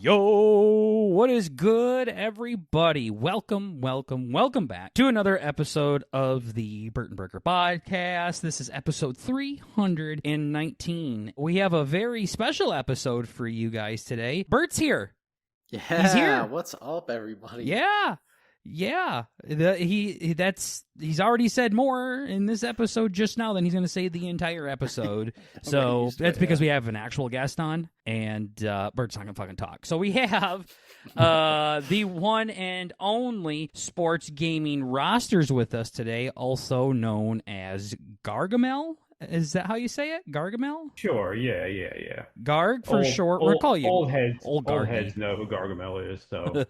Yo, what is good, everybody? Welcome back to another episode of the BurtnBurger podcast. This is episode 319. We have a very special episode for you guys today. Bert's here. Yeah, he's here. What's up, everybody? Yeah. He's already said more in this episode just now than he's going to say the entire episode. So that's because we have an actual guest on, and Bert's not going to fucking talk. So we have the one and only Sports Gaming Rosters with us today, also known as Gargamel. Is that how you say it? Gargamel? Sure, yeah. Garg for short. We'll call you old heads know who Gargamel is, so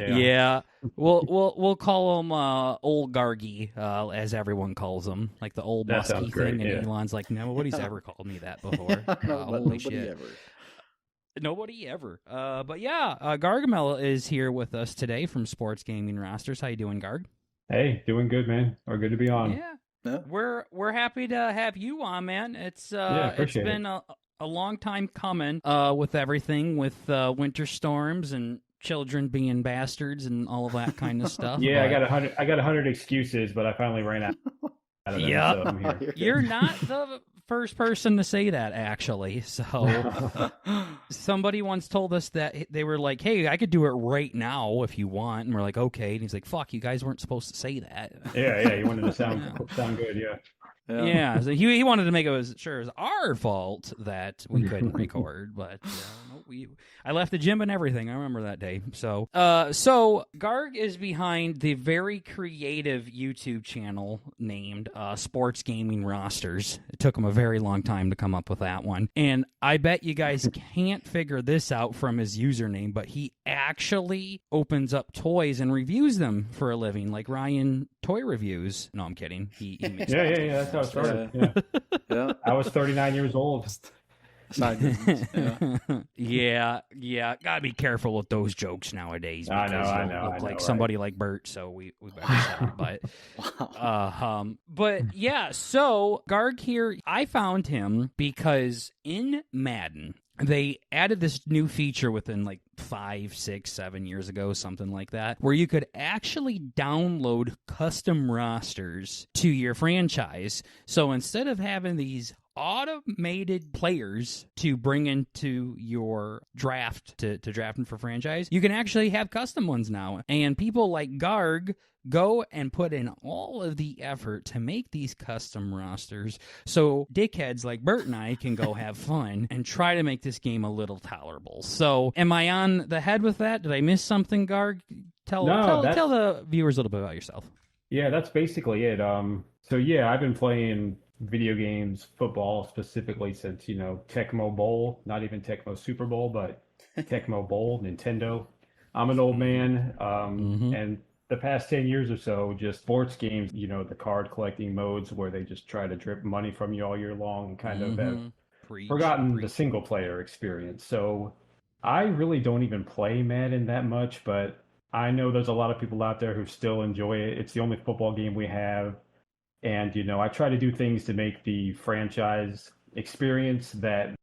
yeah. We'll call him Old Gargy, as everyone calls him, like the old musky thing. And Elon's like, nobody's ever called me that before. Holy shit. Nobody ever. But yeah, Gargamel is here with us today from Sports Gaming Rosters. How you doing, Garg? Hey, doing good, man. Or good to be on. Yeah. We're happy to have you on, man. It's been a long time coming with everything, with winter storms and children being bastards and all of that kind of stuff. Yeah, but I got 100 excuses, but I finally ran out of them. Yeah, so I'm here. You're not the first person to say that, actually. So somebody once told us that they were like, hey, I could do it right now if you want. And we're like, okay. And he's like, fuck, you guys weren't supposed to say that. Yeah, he wanted to sound good, yeah. Yeah, so he wanted to make it as sure as our fault that we couldn't record, but I left the gym and everything. I remember that day. So Garg is behind the very creative YouTube channel named Sports Gaming Rosters. It took him a very long time to come up with that one, and I bet you guys can't figure this out from his username, but he actually opens up toys and reviews them for a living, like Ryan Toy Reviews. No, I'm kidding. He makes yeah. That's how it started. Yeah. I was 39 years old. Yeah. Gotta be careful with those jokes nowadays. Because I know. Look like somebody like Bert, so we better stop. But yeah. So Garg here, I found him because in Madden they added this new feature within like 5, 6, 7 years ago, something like that, where you could actually download custom rosters to your franchise. So instead of having these automated players to bring into your draft to draft them for franchise, you can actually have custom ones now. And people like Garg go and put in all of the effort to make these custom rosters so dickheads like Bert and I can go have fun and try to make this game a little tolerable. So am I on the head with that? Did I miss something, Garg? Tell the viewers a little bit about yourself. Yeah, that's basically it. So yeah, I've been playing video games, football specifically, since Tecmo Bowl, not even Tecmo Super Bowl, but Tecmo Bowl, Nintendo. I'm an old man, and the past 10 years or so, just sports games, the card collecting modes where they just try to drip money from you all year long and kind of have forgotten the single player experience. So I really don't even play Madden that much, but I know there's a lot of people out there who still enjoy it. It's the only football game we have. And, I try to do things to make the franchise experience that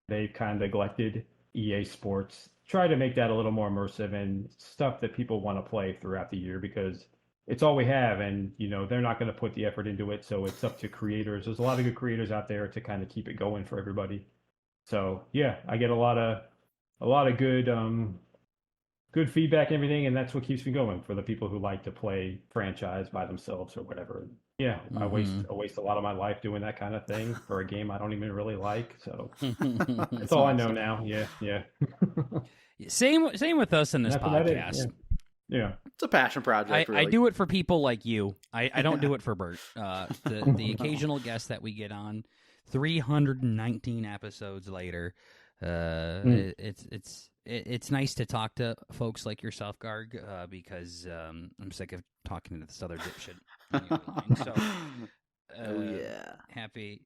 they've kind of neglected, EA Sports, try to make that a little more immersive and stuff that people want to play throughout the year, because it's all we have, and they're not going to put the effort into it, so it's up to creators. There's a lot of good creators out there to kind of keep it going for everybody. So yeah, I get a lot of good feedback and everything, and that's what keeps me going for the people who like to play franchise by themselves or whatever. Yeah, I waste a lot of my life doing that kind of thing for a game I don't even really like. So that's all I know now. Yeah. Same with us in this podcast. Yeah. It's a passion project. I do it for people like you. I don't do it for Bert. The occasional guest that we get on, 319 episodes later. It's nice to talk to folks like yourself, Garg, because I'm sick of talking to this other dipshit. So, happy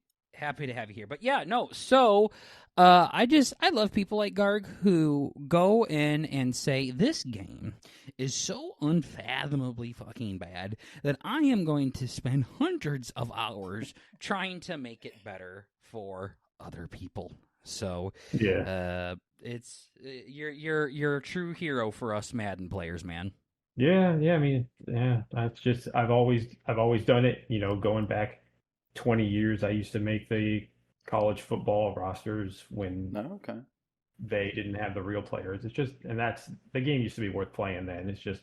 to have you here. But yeah, no. So, I love people like Garg who go in and say, this game is so unfathomably fucking bad that I am going to spend hundreds of hours trying to make it better for other people. So, it's you're a true hero for us Madden players, man. Yeah, yeah. I mean, yeah. That's just I've always done it. Going back 20 years, I used to make the college football rosters when No, okay. they didn't have the real players. It's just, and that's the game used to be worth playing then. It's just,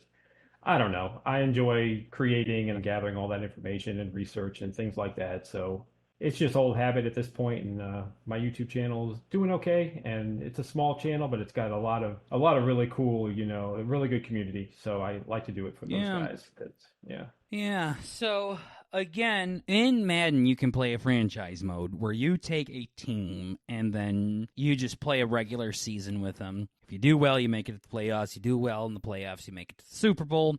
I don't know. I enjoy creating and gathering all that information and research and things like that. So it's just old habit at this point, and my YouTube channel is doing okay. And it's a small channel, but it's got a lot of really cool, a really good community. So I like to do it for those Yeah. guys. Yeah. Yeah, so again, in Madden, you can play a franchise mode where you take a team and then you just play a regular season with them. If you do well, you make it to the playoffs. You do well in the playoffs, you make it to the Super Bowl.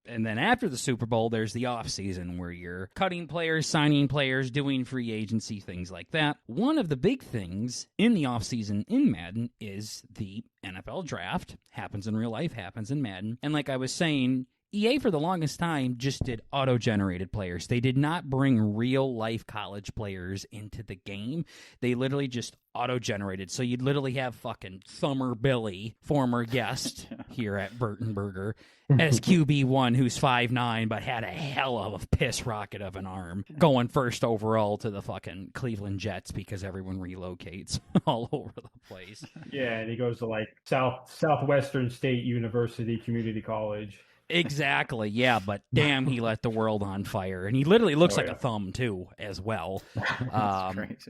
And then after the Super Bowl, there's the off season where you're cutting players, signing players, doing free agency, things like that. One of the big things in the off season in Madden is the NFL draft. Happens in real life, happens in Madden. And like I was saying, EA for the longest time just did auto-generated players. They did not bring real-life college players into the game. They literally just auto-generated. So you'd literally have fucking Summer Billy, former guest here at BurtnBurger, as QB1, who's 5'9", but had a hell of a piss rocket of an arm, going first overall to the fucking Cleveland Jets because everyone relocates all over the place. Yeah, and he goes to like Southwestern State University Community College. Exactly, yeah, but damn, he let the world on fire. And he literally looks like a thumb, too, as well.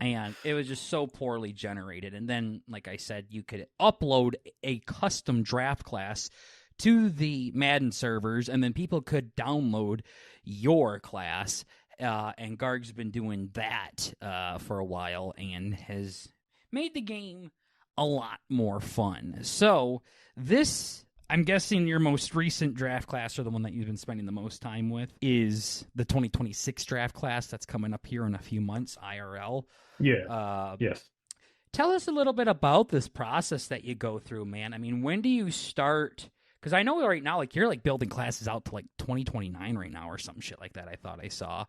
And it was just so poorly generated. And then, like I said, you could upload a custom draft class to the Madden servers, and then people could download your class. And Garg's been doing that for a while and has made the game a lot more fun. So, I'm guessing your most recent draft class, or the one that you've been spending the most time with, is the 2026 draft class that's coming up here in a few months, IRL. Yeah. Yes. Tell us a little bit about this process that you go through, man. I mean, when do you start? Because I know right now, like, you're like building classes out to like 2029 right now or some shit like that. I thought I saw.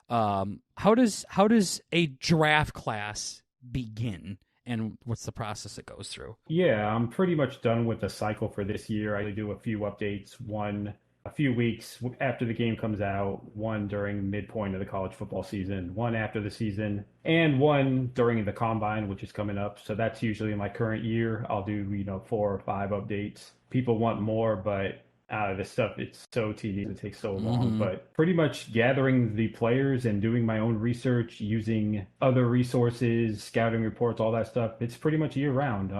How does a draft class begin? And what's the process it goes through? Yeah, I'm pretty much done with the cycle for this year. I do a few updates, one a few weeks after the game comes out, one during midpoint of the college football season, one after the season, and one during the combine, which is coming up. So that's usually in my current year. I'll do, 4 or 5 updates. People want more, but this stuff, it's so tedious, it takes so long. But pretty much gathering the players and doing my own research, using other resources, scouting reports, all that stuff, it's pretty much year round.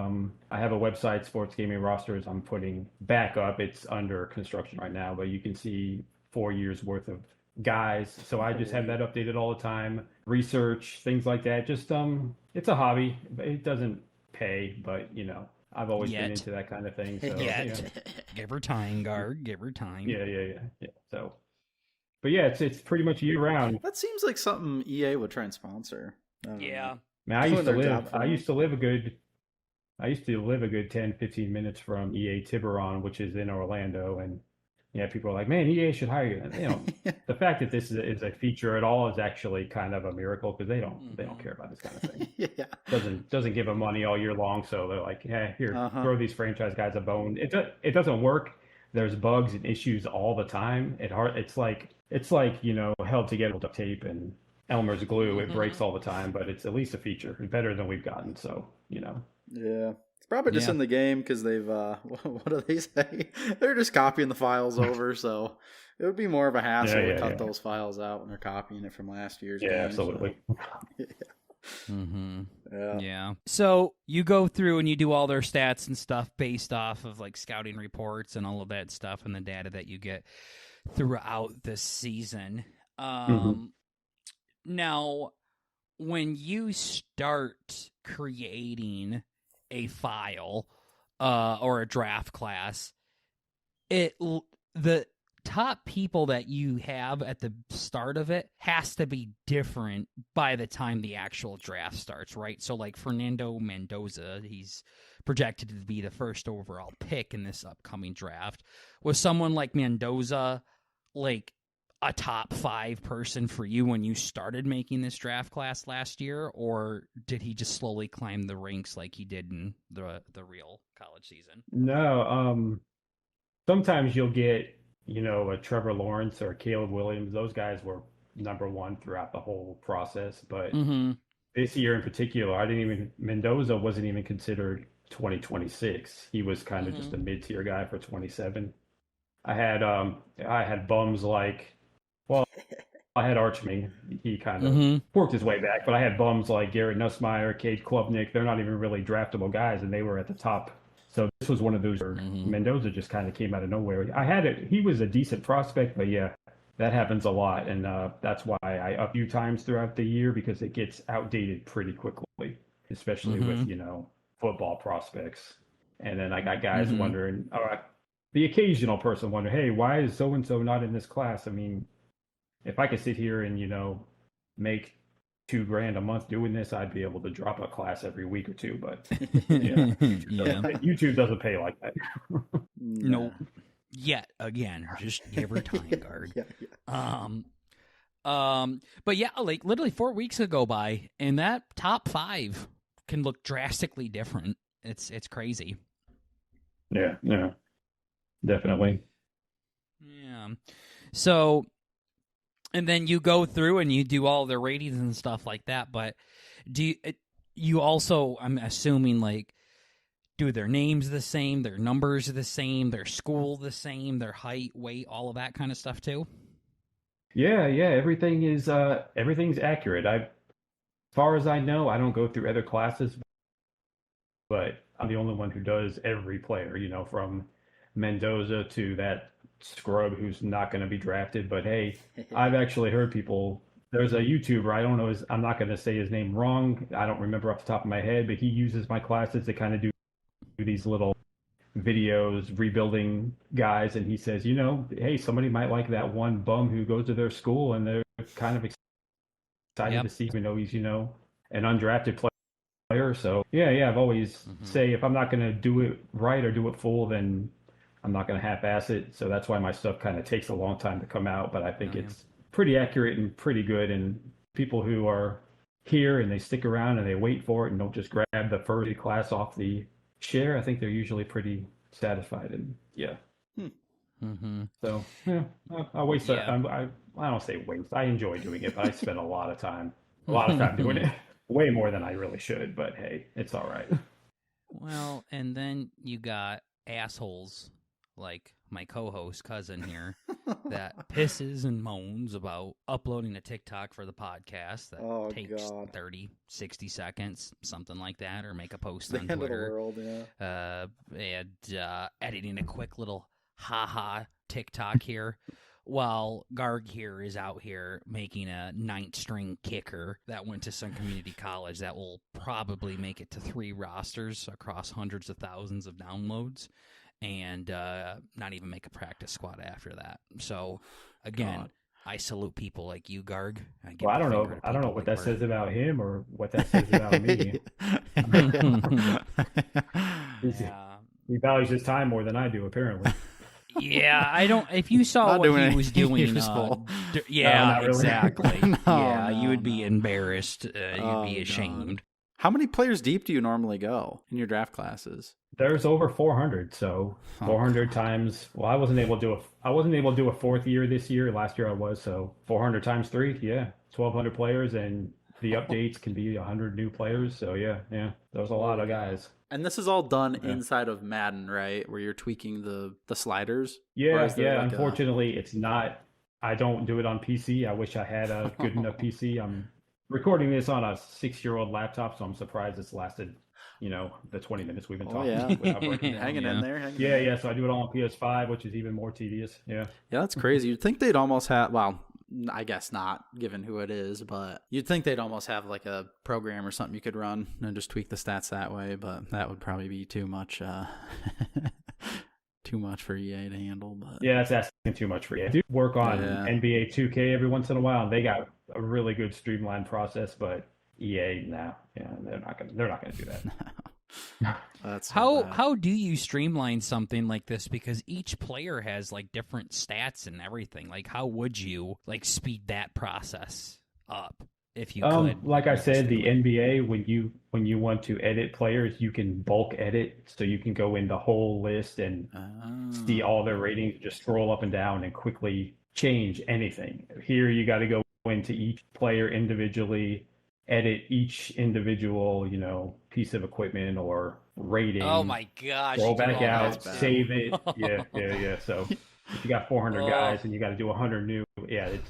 I have a website, sportsgamingrosters, I'm putting back up. It's under construction right now, but you can see 4 years worth of guys. So I just have that updated all the time. Research, things like that. Just it's a hobby. It doesn't pay, but I've always been into that kind of thing. So, Give her time, Garg. Give her time. Yeah. So, but yeah, it's pretty much year round. That seems like something EA would try and sponsor. Yeah. Man, I used to live a good 10, 15 minutes from EA Tiburon, which is in Orlando, and people are like, man, EA should hire you. The fact that this is a feature at all is actually kind of a miracle, because they don't care about this kind of thing. Doesn't give them money all year long, so they're like, hey, here, throw these franchise guys a bone. It doesn't work. There's bugs and issues all the time. It's like held together with duct tape and Elmer's glue. It breaks all the time, but it's at least a feature. It's better than we've gotten. So Yeah. It's probably just in the game because they've, what do they say? They're just copying the files over, so it would be more of a hassle to cut those files out when they're copying it from last year's game. Absolutely. So. Yeah. So you go through and you do all their stats and stuff based off of like scouting reports and all of that stuff and the data that you get throughout the season. Now, when you start creating a file or a draft class, the top people that you have at the start of it has to be different by the time the actual draft starts, right? So like Fernando Mendoza, he's projected to be the first overall pick in this upcoming draft. Was someone like Mendoza like a top 5 person for you when you started making this draft class last year, or did he just slowly climb the ranks like he did in the real college season? No, sometimes you'll get, a Trevor Lawrence or Caleb Williams. Those guys were number one throughout the whole process. But this year in particular, Mendoza wasn't even considered 2026. He was kind of just a mid-tier guy for 27. I had bums like, well, I had Archman. He kind of worked his way back, but I had bums like Garrett Nussmeier, Cade Klubnik. They're not even really draftable guys, and they were at the top. So this was one of those where Mendoza just kind of came out of nowhere. He was a decent prospect, but yeah, that happens a lot, and that's why I up a few times throughout the year, because it gets outdated pretty quickly, especially with football prospects. And then I got guys wondering, the occasional person wonder, hey, why is so and so not in this class? I mean, if I could sit here and make $2,000 a month doing this, I'd be able to drop a class every week or two. But YouTube doesn't pay like that. Nope. Yet again, just give her time, guard. But yeah, like literally 4 weeks go by, and that top 5 can look drastically different. It's crazy. Yeah, definitely. Yeah. So, and then you go through and you do all the ratings and stuff like that. But do you also? I'm assuming like, do their names the same, their numbers the same, their school the same, their height, weight, all of that kind of stuff too? Yeah. Everything's accurate. As far as I know, I don't go through other classes, but I'm the only one who does every player, from Mendoza to that scrub who's not going to be drafted. But hey, I've actually heard people. There's a YouTuber, I don't know, I'm not going to say his name wrong. I don't remember off the top of my head, but he uses my classes to kind of do these little videos rebuilding guys, and he says, hey, somebody might like that one bum who goes to their school and they're kind of excited to see, even though he's an undrafted player. So yeah, I've always say if I'm not going to do it right or do it full, then I'm not going to half-ass it. So that's why my stuff kind of takes a long time to come out, but I think it's pretty accurate and pretty good. And people who are here and they stick around and they wait for it and don't just grab the first class off the share, I think they're usually pretty satisfied. And so I waste I don't say waste, I enjoy doing it, but I spend a lot of time doing it, way more than I really should, but hey, it's all right. Well, and then you got assholes like my co-host cousin here that pisses and moans about uploading a TikTok for the podcast that takes 30, 60 seconds, something like that, or make a post on Twitter. And editing a quick little ha-ha TikTok here, while Garg here is out here making a 9th-string kicker that went to some community college that will probably make it to 3 rosters across hundreds of thousands of downloads, and not even make a practice squad after that. So, again, I salute people like you, Garg. I don't know what that says about him or what that says about me. He values his time more than I do, apparently. Yeah, I don't. If you saw what he was doing, yeah, really. Exactly. You would be embarrassed. You'd be ashamed. How many players deep do you normally go in your draft classes? There's over 400, so 400 times. Well, I wasn't able to do a 4th year this year. Last year I was, so 400 times 3, 1,200 players, and the updates can be 100 new players. So yeah, there's a lot of guys. And this is all done inside of Madden, right? Where you're tweaking the sliders? Yeah. Unfortunately, it's not. I don't do it on PC. I wish I had a good enough PC. I'm recording this on a 6-year-old laptop, so I'm surprised it's lasted, the 20 minutes we've been talking. Hanging in there. Yeah. So I do it all on PS5, which is even more tedious. Yeah, that's crazy. You'd think they'd almost have. Well, I guess not, given who it is, but you'd think they'd almost have like a program or something you could run and just tweak the stats that way, but that would probably be too much for EA to handle. But yeah, that's asking too much for EA. I do work on NBA 2K every once in a while, and they got a really good streamlined process, but EA, they're not gonna do that. That's how do you streamline something like this? Because each player has like different stats and everything. Like, how would you like speed that process up if you could? Like I said, the NBA, when you want to edit players, you can bulk edit, so you can go in the whole list and see all their ratings, just scroll up and down and quickly change anything. Here, you got to go into each player individually, edit each individual, piece of equipment or rating. Oh my gosh! Scroll back out, save it. Yeah. So if you got 400 guys and you got to do 100 new, it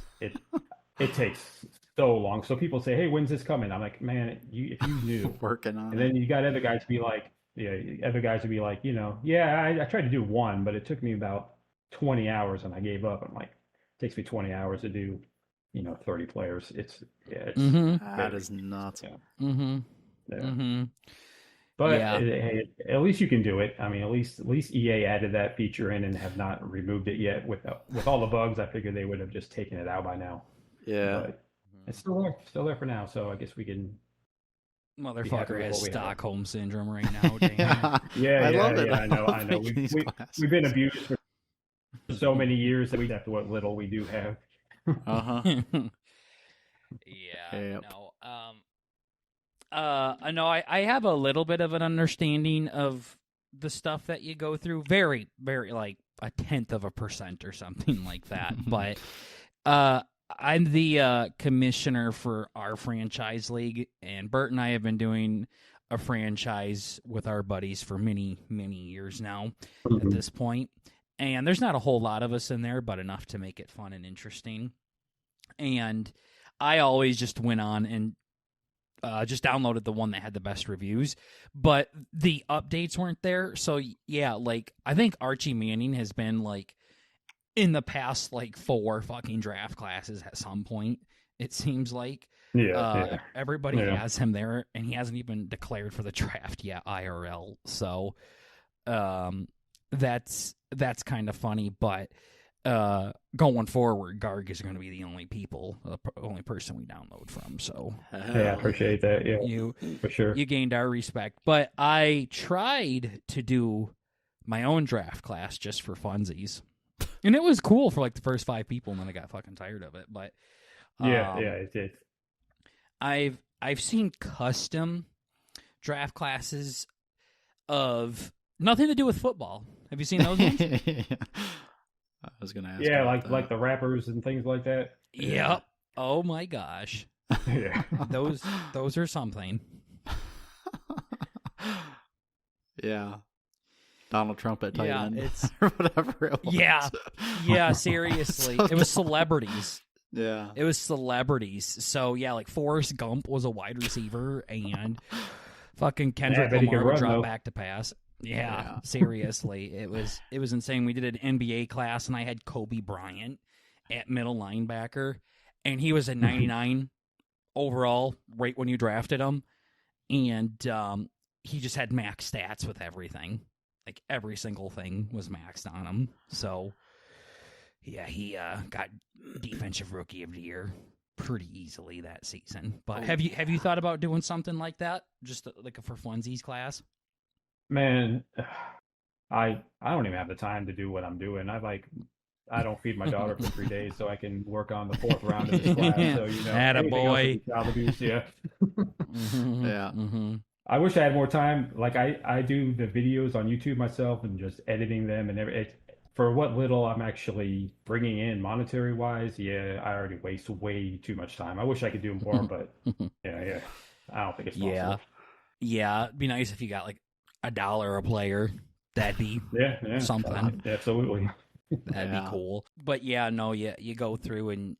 takes so long. So people say, "Hey, when's this coming?" I'm like, "Man, if you knew." Working on it. And then you got other guys to be like, I tried to do one, but it took me about 20 hours and I gave up. I'm like, it takes me 20 hours to do, 30 players. That is nuts. Yeah. Mm-hmm. Yeah. Mm-hmm. But hey, at least you can do it. I mean, at least EA added that feature in and have not removed it yet. With all the bugs, I figured they would have just taken it out by now. Yeah. But it's still there for now. So I guess we can. Motherfucker has Stockholm syndrome right now. Damn. Yeah. I love it. I know. We've been abused for so many years that we have to what little we do have. Yeah. No. I have a little bit of an understanding of the stuff that you go through. Very, very, like 0.1% or something like that. But I'm the commissioner for our franchise league, and Bert and I have been doing a franchise with our buddies for many, many years now at this point. And there's not a whole lot of us in there, but enough to make it fun and interesting. And I always just went on and just downloaded the one that had the best reviews, but the updates weren't there. So yeah, like I think Archie Manning has been like in the past like 4 fucking draft classes at some point. It seems like everybody has him there, and he hasn't even declared for the draft yet IRL. So that's kind of funny, but going forward, Garg is going to be the only person we download from. So I appreciate that. Yeah, you for sure. You gained our respect, but I tried to do my own draft class just for funsies, and it was cool for like the first 5 people, and then I got fucking tired of it. But it did. I've seen custom draft classes of nothing to do with football. Have you seen those ones? I was gonna ask. Yeah, like the rappers and things like that. Yep. Oh my gosh. Yeah. Those are something. Yeah. Donald Trump at tight end. It's or whatever it was. Yeah, seriously. It was celebrities. Yeah. It was celebrities. So yeah, like Forrest Gump was a wide receiver, and fucking Kendrick Lamar would drop back to pass. Yeah, seriously. It was insane. We did an NBA class, and I had Kobe Bryant at middle linebacker, and he was a 99 overall right when you drafted him, and he just had max stats with everything. Like every single thing was maxed on him. So yeah, he got defensive rookie of the year pretty easily that season. But have you thought about doing something like that, just like a for funsies class? Man, I don't even have the time to do what I'm doing. I don't feed my daughter for 3 days, so I can work on the 4th round of this class. So attaboy. Child abuse, yeah. Yeah. Mm-hmm. I wish I had more time. Like I do the videos on YouTube myself and just editing them and for what little I'm actually bringing in monetary wise. Yeah, I already waste way too much time. I wish I could do more, but yeah, I don't think it's possible. Yeah, it'd be nice if you got like $1 a player. That'd be something. Absolutely. That'd be cool. But you go through and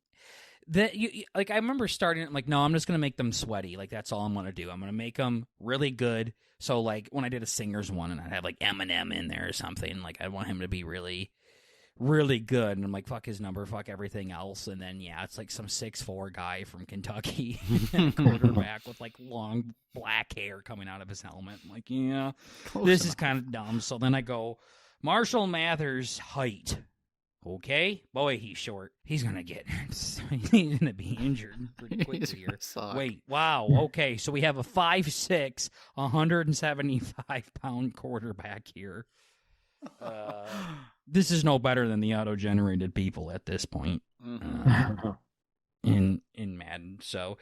that you like. I remember starting like, no, I'm just gonna make them sweaty. Like that's all I'm gonna do. I'm gonna make them really good. So like when I did a singers one and I'd have like Eminem in there or something, like I want him to be really, really good. And I'm like, fuck his number, fuck everything else. And then it's like some 6'4" guy from Kentucky, quarterback with like long black hair coming out of his helmet. I'm like, this is kind of dumb. So then I go Marshall Mathers height. Okay, boy, he's short. He's gonna he's gonna be injured pretty quickly here. Wait, wow. Okay, so we have a 5'6", 175-pound quarterback here. This is no better than the auto-generated people at this point in Madden. So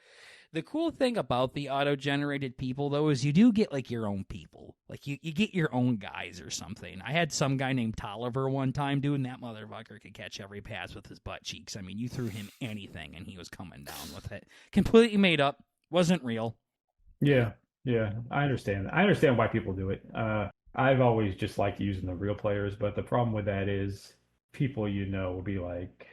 the cool thing about the auto-generated people, though, is you do get, like, your own people. Like, you get your own guys or something. I had some guy named Tolliver one time, dude, and that motherfucker could catch every pass with his butt cheeks. I mean, you threw him anything, and he was coming down with it. Completely made up. Wasn't real. Yeah, I understand. I understand why people do it. I've always just liked using the real players, but the problem with that is people, will be like,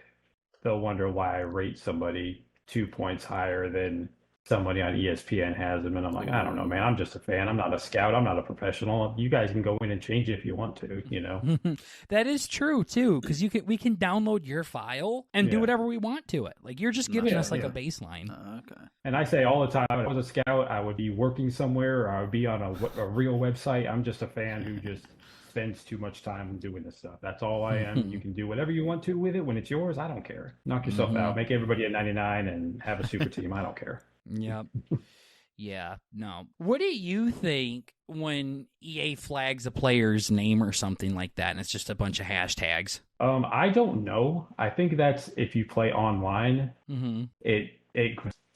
they'll wonder why I rate somebody 2 points higher than somebody on ESPN has them, and I'm like, I don't know, man. I'm just a fan. I'm not a scout. I'm not a professional. You guys can go in and change it if you want to, That is true too, because we can download your file and do whatever we want to it. Like, you're just giving us like a baseline. Okay. And I say all the time, if I was a scout, I would be working somewhere, or I would be on a real website. I'm just a fan who just spends too much time doing this stuff. That's all I am. You can do whatever you want to with it. When it's yours, I don't care. Knock yourself out. Make everybody a 99 and have a super team. I don't care. Yep. Yeah, no. What do you think when EA flags a player's name or something like that and it's just a bunch of hashtags? I don't know. I think that's if you play online, it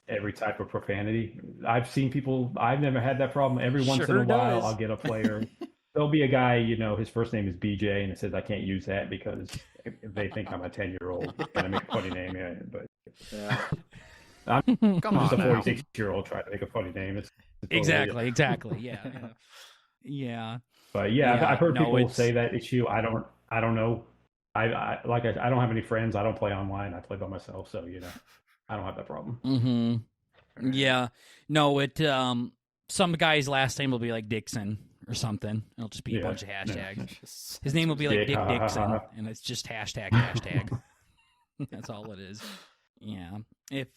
every type of profanity. I've seen people, I've never had that problem. Every once in a while, I'll get a player. There'll be a guy, his first name is BJ, and it says I can't use that because they think I'm a 10-year-old. And I make a funny name, but I'm just a 46-year-old trying to make a funny name. It's totally exactly. Yeah. But I've heard people say that issue. I don't know. I don't have any friends. I don't play online. I play by myself, so I don't have that problem. Mm-hmm. Yeah. No, some guy's last name will be like Dixon or something. It'll just be a bunch of hashtags. His name will be like Dick Dixon, and it's just hashtag. That's all it is. Yeah. If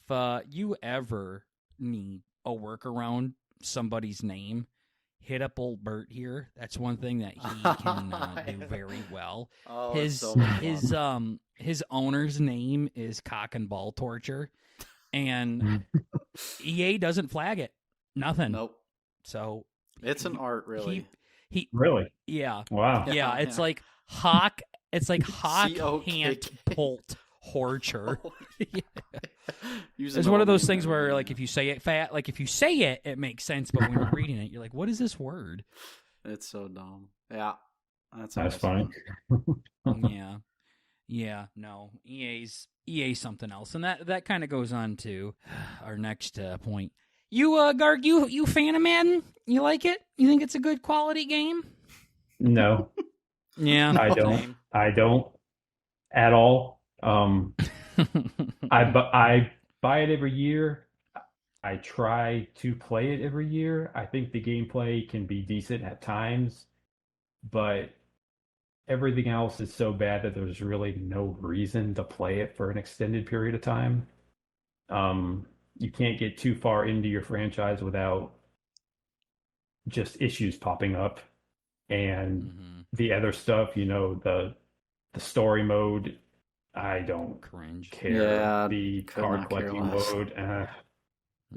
you ever need a workaround somebody's name, hit up old Bert here. That's one thing that he can do very well. His owner's name is Cock and Ball Torture, and EA doesn't flag it. Nothing. Nope. So it's an art, really. He really? Yeah. Wow. Yeah. It's like Hawk. It's like Hawk Hant Bolt Horcher. It's one of those things where, like, if you say it it makes sense, but when you're reading it, you're like, what is this word? It's so dumb. Yeah. That's funny. Yeah. No. EA's something else. And that kind of goes on to our next point. You, Garg, you fan of Madden? You like it? You think it's a good quality game? No. Yeah. I don't at all. I buy it every year. I try to play it every year. I think the gameplay can be decent at times, but everything else is so bad that there's really no reason to play it for an extended period of time. You can't get too far into your franchise without just issues popping up, and the other stuff, the story mode, I don't care. Yeah, the card collecting mode,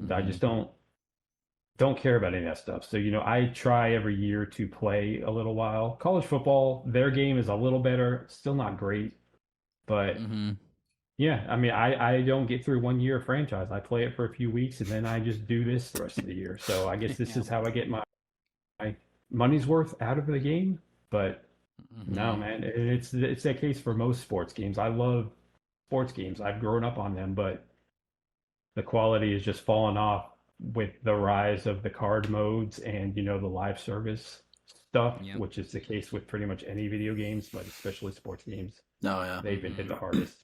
I just don't care about any of that stuff. So, I try every year to play a little while. College football, their game is a little better, still not great, but yeah, I mean, I don't get through 1 year of franchise. I play it for a few weeks, and then I just do this the rest of the year. So I guess this is how I get my money's worth out of the game. But no, man, it's that case for most sports games. I love sports games. I've grown up on them, but the quality is just fallen off with the rise of the card modes and, the live service stuff, which is the case with pretty much any video games, but especially sports games. Oh, yeah. They've been hit the hardest.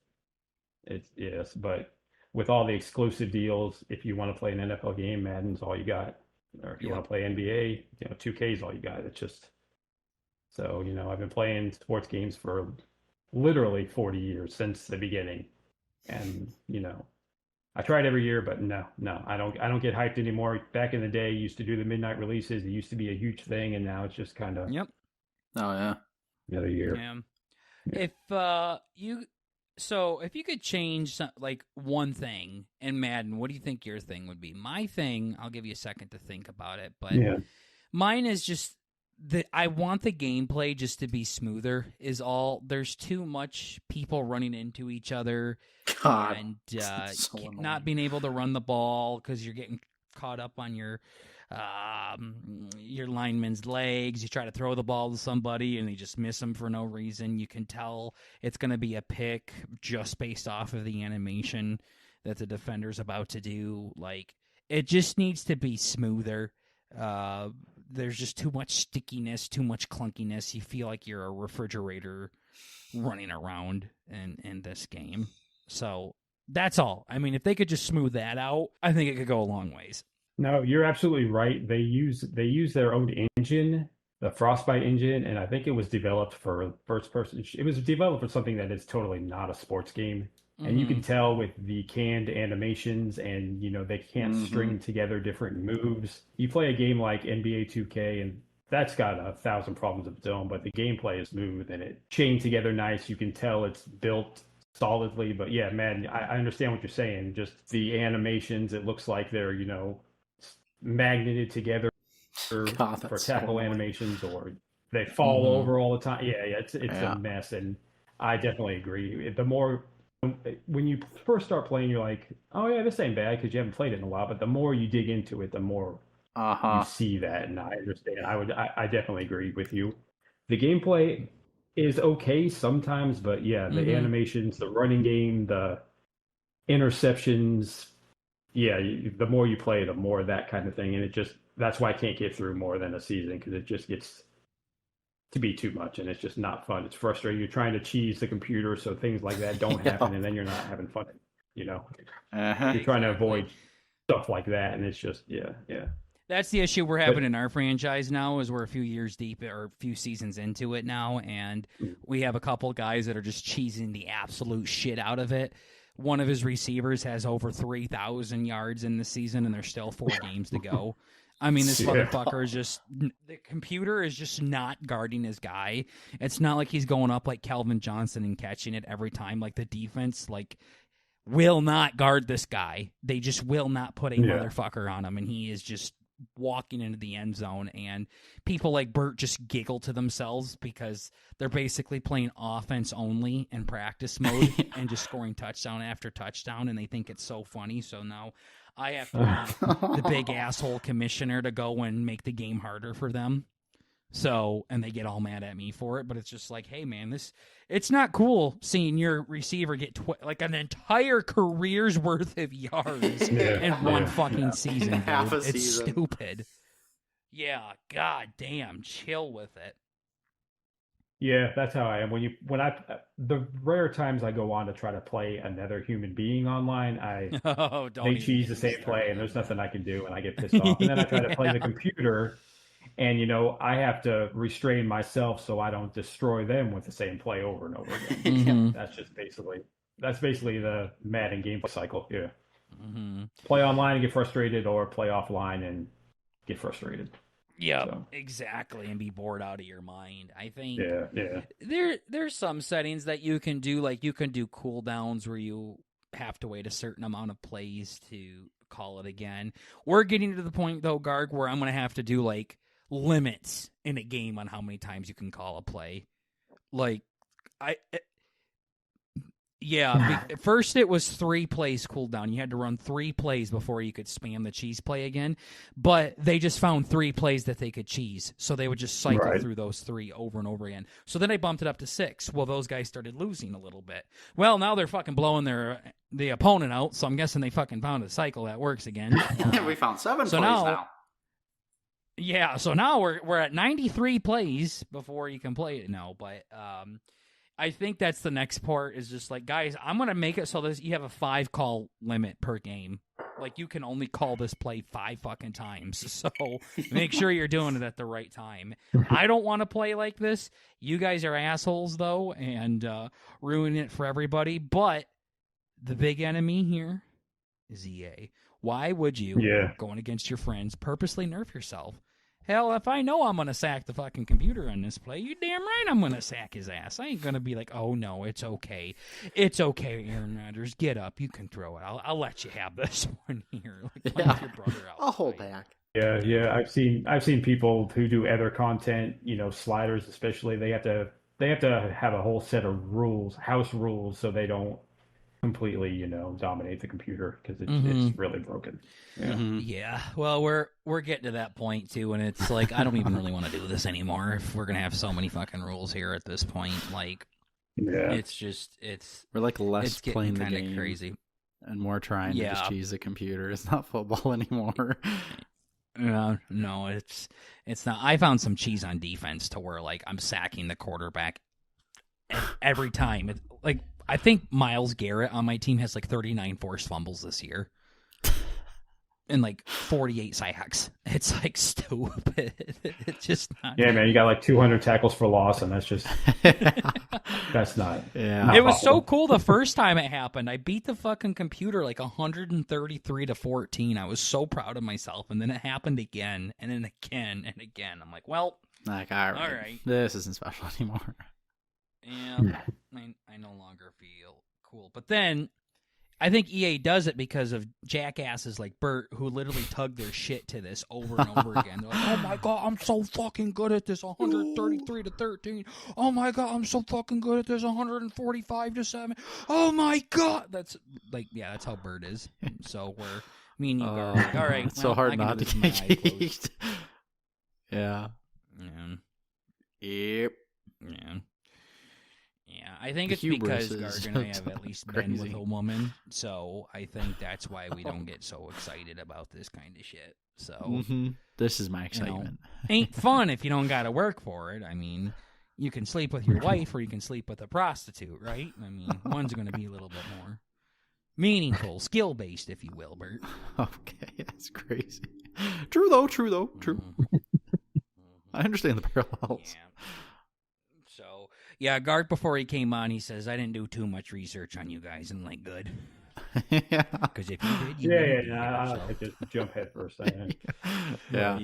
Yes, but with all the exclusive deals, if you want to play an NFL game, Madden's all you got. Or if you want to play NBA, 2K's all you got. It's just so, I've been playing sports games for literally 40 years since the beginning. And, I tried every year, but no, I don't get hyped anymore. Back in the day, you used to do the midnight releases. It used to be a huge thing, and now it's just kind of Oh, yeah. Another year. Yeah. If if you could change like one thing in Madden, what do you think your thing would be? My thing, I'll give you a second to think about it, but mine is just that I want the gameplay just to be smoother. Is all. There's too much people running into each other and not being able to run the ball because you're getting caught up on your lineman's legs. You try to throw the ball to somebody and they just miss them for no reason. You can tell it's going to be a pick just based off of the animation that the defender's about to do. Like, it just needs to be smoother. There's just too much stickiness, too much clunkiness. You feel like you're a refrigerator running around in this game. So that's all. I mean, if they could just smooth that out, I think it could go a long ways. No, you're absolutely right. They use their own engine, the Frostbite engine, and I think it was developed for first person. It was developed for something that is totally not a sports game. And you can tell with the canned animations and, they can't string together different moves. You play a game like NBA 2K and that's got 1,000 problems of its own, but the gameplay is smooth and it chained together nice. You can tell it's built solidly. But yeah, man, I understand what you're saying. Just the animations, it looks like they're, magneted together for tackle animations, or they fall over all the time. Yeah, it's a mess. And I definitely agree. The more, when you first start playing, you're like, oh yeah, this ain't bad because you haven't played it in a while. But the more you dig into it, the more you see that, and I understand. I definitely agree with you. The gameplay is okay sometimes, but yeah, the animations, the running game, the interceptions, the more you play, the more that kind of thing, and that's why I can't get through more than a season because it just gets to be too much, and it's just not fun. It's frustrating. You're trying to cheese the computer so things like that don't happen, and then you're not having fun. You're trying to avoid stuff like that, and it's just That's the issue we're having in our franchise now. Is we're a few years deep or a few seasons into it now, and we have a couple guys that are just cheesing the absolute shit out of it. One of his receivers has over 3,000 yards in the season, and there's still 4 games to go. I mean, this motherfucker is just – the computer is just not guarding his guy. It's not like he's going up like Calvin Johnson and catching it every time. Like, the defense, will not guard this guy. They just will not put a motherfucker on him, and he is just walking into the end zone. And people like Burt just giggle to themselves because they're basically playing offense only in practice mode and just scoring touchdown after touchdown, and they think it's so funny. So now I have to be the big asshole commissioner to go and make the game harder for them. So, and they get all mad at me for it, but it's just like, hey man, it's not cool seeing your receiver get an entire career's worth of yards in one fucking season. Half a season. It's stupid. Yeah, god damn, chill with it. Yeah, that's how I am. The rare times I go on to try to play another human being online, they cheese the same play, and there's nothing I can do, and I get pissed off. And then I try to play the computer, and I have to restrain myself so I don't destroy them with the same play over and over again. That's basically the Madden gameplay cycle. Yeah, play online and get frustrated, or play offline and get frustrated. Yeah, exactly, and be bored out of your mind. I think there's some settings that you can do, like you can do cooldowns where you have to wait a certain amount of plays to call it again. We're getting to the point, though, Garg, where I'm going to have to do, limits in a game on how many times you can call a play. First it was 3 plays cooldown. You had to run 3 plays before you could spam the cheese play again. But they just found 3 plays that they could cheese. So they would just cycle through those 3 over and over again. So then I bumped it up to 6. Well, those guys started losing a little bit. Well, now they're fucking blowing the opponent out. So I'm guessing they fucking found a cycle that works again. We found 7 plays now. Yeah, so now we're at 93 plays before you can play it now. But I think that's the next part is just guys, I'm going to make it so that you have a 5 call limit per game. You can only call this play 5 fucking times. So make sure you're doing it at the right time. I don't want to play like this. You guys are assholes, though, and ruin it for everybody. But the big enemy here is EA. Why would you, going against your friends, purposely nerf yourself Hell, if I know I'm going to sack the fucking computer on this play, you damn right I'm going to sack his ass. I ain't going to be like, oh, no, it's okay. It's okay, Aaron Rodgers. Get up. You can throw it. I'll let you have this one here. Like, your brother out. I'll hold back. Yeah. I've seen people who do other content, sliders especially. They have to have a whole set of rules, house rules, so they don't completely, dominate the computer because it's really broken. Yeah. Yeah. Well, we're getting to that point too, and it's like I don't even really want to do this anymore. If we're gonna have so many fucking rules here at this point, like, we're like less playing the game, crazy, and more trying to just cheese the computer. It's not football anymore. No, it's not. I found some cheese on defense to where like I'm sacking the quarterback every time. Like I think Myles Garrett on my team has like 39 forced fumbles this year. And like 48 sacks. It's like stupid. It's just not. Yeah, man, you got like 200 tackles for loss, and that's just that's not. Yeah, not it was possible. so cool the first time it happened. I beat the fucking computer like 133-14. I was so proud of myself, and then it happened again, and then again and again. I'm like, well, like all right. This isn't special anymore. Yeah, I no longer feel cool. But then I think EA does it because of jackasses like Burt who literally tug their shit to this over and over again. They're like, oh my god, I'm so fucking good at this, 133-13. Oh my god, I'm so fucking good at this, 145-7. Oh my god, that's like, yeah, that's how Burt is. So me and you are like, all right, it's so hard not to get geeked. Yeah. Yep. Yeah. Yeah, I think it's because Garg and I have at least been with a woman, so I think that's why we don't get so excited about this kind of shit. So this is my excitement. Ain't fun if you don't got to work for it. I mean, you can sleep with your wife or you can sleep with a prostitute, right? I mean, one's going to be a little bit more meaningful, skill-based, if you will, Bert. Okay, that's crazy. True, though. True. I understand the parallels. Yeah. So, yeah, Garg, before he came on, he says, I didn't do too much research on you guys, and like, good. Yeah. Because if you did, you wouldn't be here, I just jump head first. Yeah.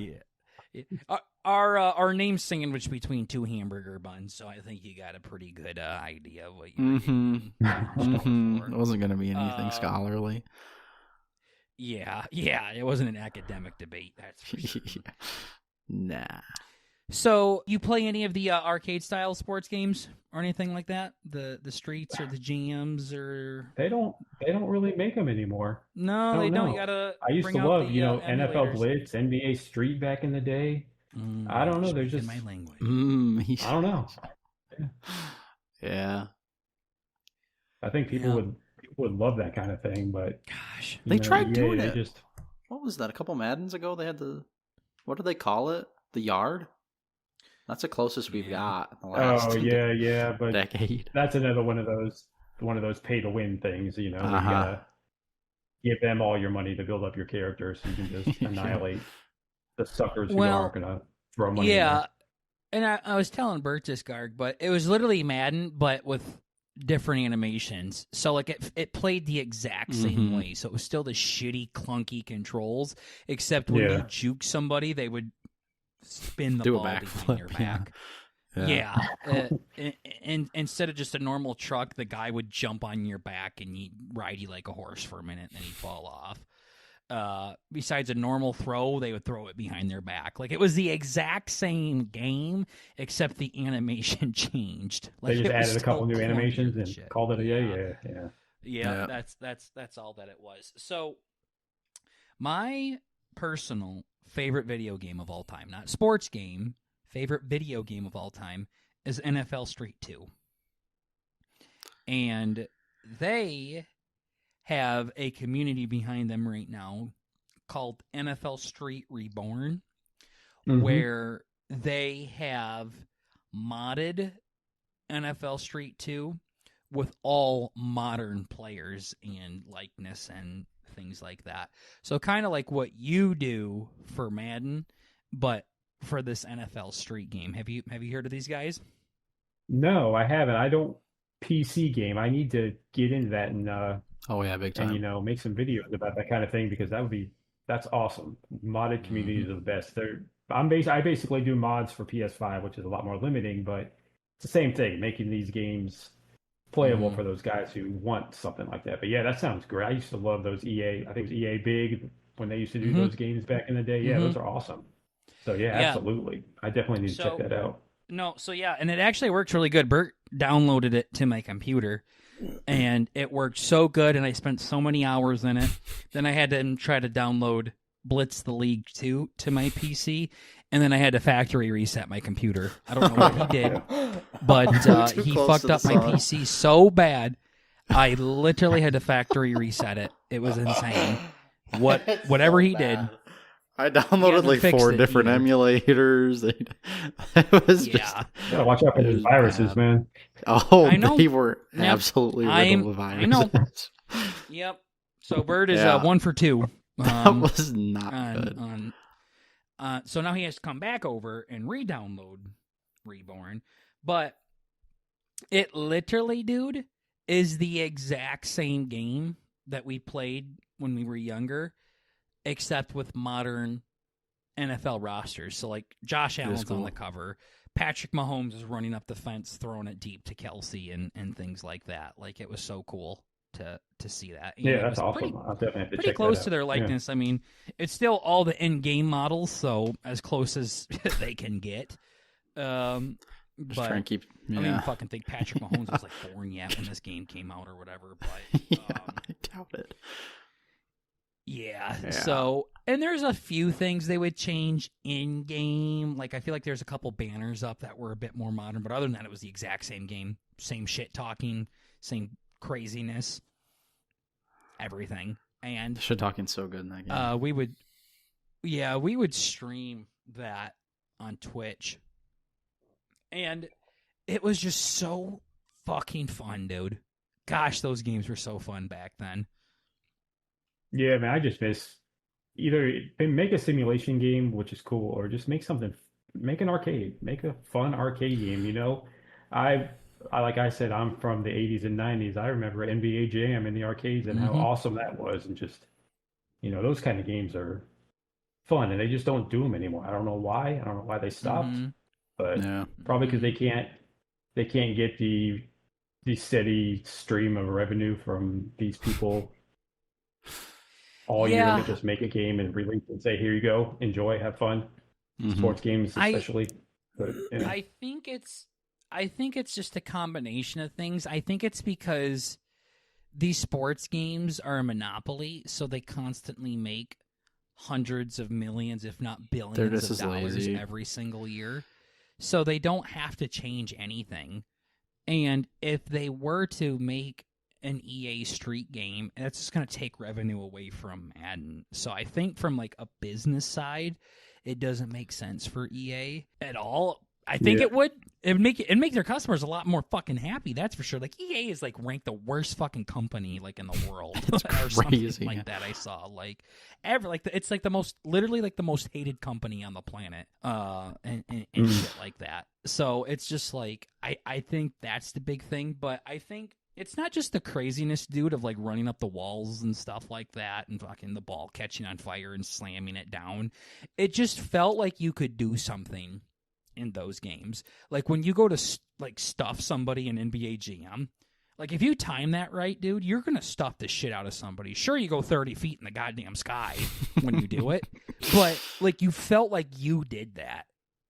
Our name's sandwiched between two hamburger buns, so I think you got a pretty good idea of what you're It wasn't going to be anything scholarly. Yeah, it wasn't an academic debate, that's for sure. Nah. So, you play any of the arcade-style sports games or anything like that? The Streets or the Jams or... They don't really make them anymore. No, they don't. You gotta I used to love, NFL Blitz, NBA Street back in the day. I don't know. They're just my language. I don't know. Yeah. I think people would love that kind of thing, but gosh, they tried doing it. What was that? A couple Maddens ago, they had what do they call it? The Yard. That's the closest we've got in the last but decade. That's another one of those pay to win things. You gotta give them all your money to build up your character, so you can just annihilate the suckers who aren't gonna throw money. Yeah, and I was telling Bert this, Garg, but it was literally Madden, but with different animations. So like it played the exact same way. So it was still the shitty, clunky controls, except when you juke somebody, they would spin the ball behind your back. Yeah. And instead of just a normal truck, the guy would jump on your back and he'd ride you like a horse for a minute, and then he'd fall off. Besides a normal throw, they would throw it behind their back. Like, it was the exact same game, except the animation changed. Like, they just added a couple new animations and called it a Yeah, that's all that it was. So, my personal favorite video game of all time, not sports game, favorite video game of all time is NFL Street 2. And they have a community behind them right now called NFL Street Reborn, where they have modded NFL Street 2 with all modern players and likeness and things like that. So kind of like what you do for Madden, but for this NFL Street game. Have you heard of these guys? No, I haven't. I don't PC game. I need to get into that and big time. And make some videos about that kind of thing, because that's awesome. Modded communities are the best. I basically do mods for PS5, which is a lot more limiting, but it's the same thing, making these games playable for those guys who want something like that. But yeah, that sounds great. I used to love those EA. I think it was EA Big when they used to do those games back in the day. Yeah, those are awesome. So yeah, absolutely. I definitely need to check that out. No, so yeah, and it actually works really good. Bert downloaded it to my computer, and it worked so good, and I spent so many hours in it. Then I had to try to download Blitz the League 2 to my PC, and then I had to factory reset my computer. I don't know what he did, but he fucked up my PC so bad, I literally had to factory reset it. It was insane. Whatever he did. I downloaded like 4 different emulators. It was just... Yeah, watch out for those viruses, man. Oh, they were absolutely riddled with viruses. I know. Yep. So Bird is 1 for 2. That was not good. So now he has to come back over and re-download Reborn. But it literally, dude, is the exact same game that we played when we were younger, except with modern NFL rosters. So, like, Josh Allen's on the cover. Patrick Mahomes is running up the fence, throwing it deep to Kelsey and things like that. Like, it was so cool to see that. Yeah, that's awesome. I'll definitely have to pretty check close that to their likeness. Yeah. I mean, it's still all the in-game models, so as close as they can get. Just try and keep. Yeah. I don't even fucking think Patrick Mahomes was like born yet when this game came out or whatever. But I doubt it. Yeah. So, and there's a few things they would change in game. Like, I feel like there's a couple banners up that were a bit more modern, but other than that, it was the exact same game, same shit talking, same craziness, everything. And shit talking so good in that game. we would stream that on Twitch. And it was just so fucking fun, dude. Gosh, those games were so fun back then. Yeah, man, I just miss either make a simulation game, which is cool, or just make an arcade, make a fun arcade game. You know, I like I said, I'm from the 80s and 90s. I remember NBA Jam in the arcades and how awesome that was, and just, you know, those kind of games are fun, and they just don't do them anymore. I don't know why. I don't know why they stopped. But probably because they can't get the steady stream of revenue from these people all year. They just make a game and release it and say, here you go, enjoy, have fun. Sports games especially. But, you know. I think it's just a combination of things. I think it's because these sports games are a monopoly, so they constantly make hundreds of millions, if not billions of dollars every single year. So they don't have to change anything. And if they were to make an EA Street game, that's just going to take revenue away from Madden. So I think from like a business side, it doesn't make sense for EA at all. I think it would. It'd make their customers a lot more fucking happy. That's for sure. Like, EA is like ranked the worst fucking company like in the world or something like that. I saw it's like the most, literally like the most hated company on the planet, and shit like that. So it's just like I think that's the big thing. But I think it's not just the craziness, dude, of like running up the walls and stuff like that, and fucking the ball catching on fire and slamming it down. It just felt like you could do something in those games. Like when you go to like stuff somebody in NBA Jam, like if you time that right, dude, you're gonna stuff the shit out of somebody. Sure, you go 30 feet in the goddamn sky when you do it, but like you felt like you did that.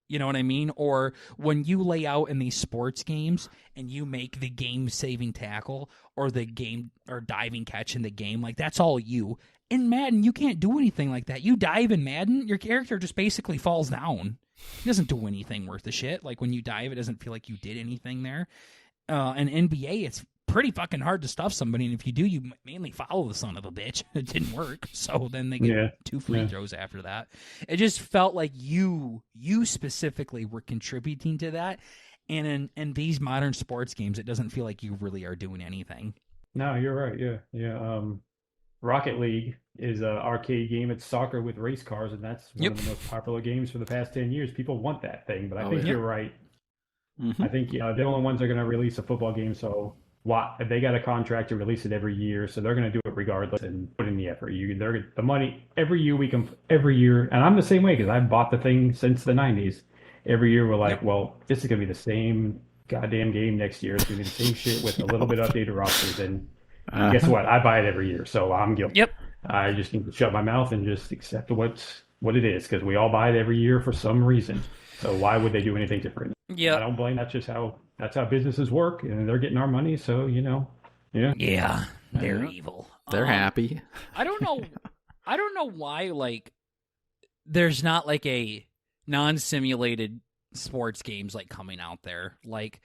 You know what I mean? Or when you lay out in these sports games and you make the game-saving tackle or the game or diving catch in the game, like that's all you. In Madden, you can't do anything like that. You dive in Madden, your character just basically falls down. It doesn't do anything worth the shit. Like when you dive, it doesn't feel like you did anything there. And NBA, it's pretty fucking hard to stuff somebody, and if you do, you mainly follow the son of a bitch. It didn't work, so then they get 2 free throws after that. It just felt like you specifically were contributing to that, and in these modern sports games, it doesn't feel like you really are doing anything. No, you're right. Yeah. Rocket League is an arcade game. It's soccer with race cars, and that's one of the most popular games for the past 10 years. People want that thing, but I think you're right. I think the only ones that are going to release a football game, so why they got a contract to release it every year, so they're going to do it regardless and put in the effort. They're the money every year, and I'm the same way because I've bought the thing since the '90s. Every year we're like, well, this is going to be the same goddamn game next year. It's going to be the same shit with a little bit updated rosters, and guess what? I buy it every year, so I'm guilty. Yep. I just need to shut my mouth and just accept what it is because we all buy it every year for some reason. So why would they do anything different? Yeah, I don't blame. That's how businesses work, and they're getting our money. So yeah, they're evil. They're happy. I don't know why like there's not like a non-simulated sports games like coming out there. Like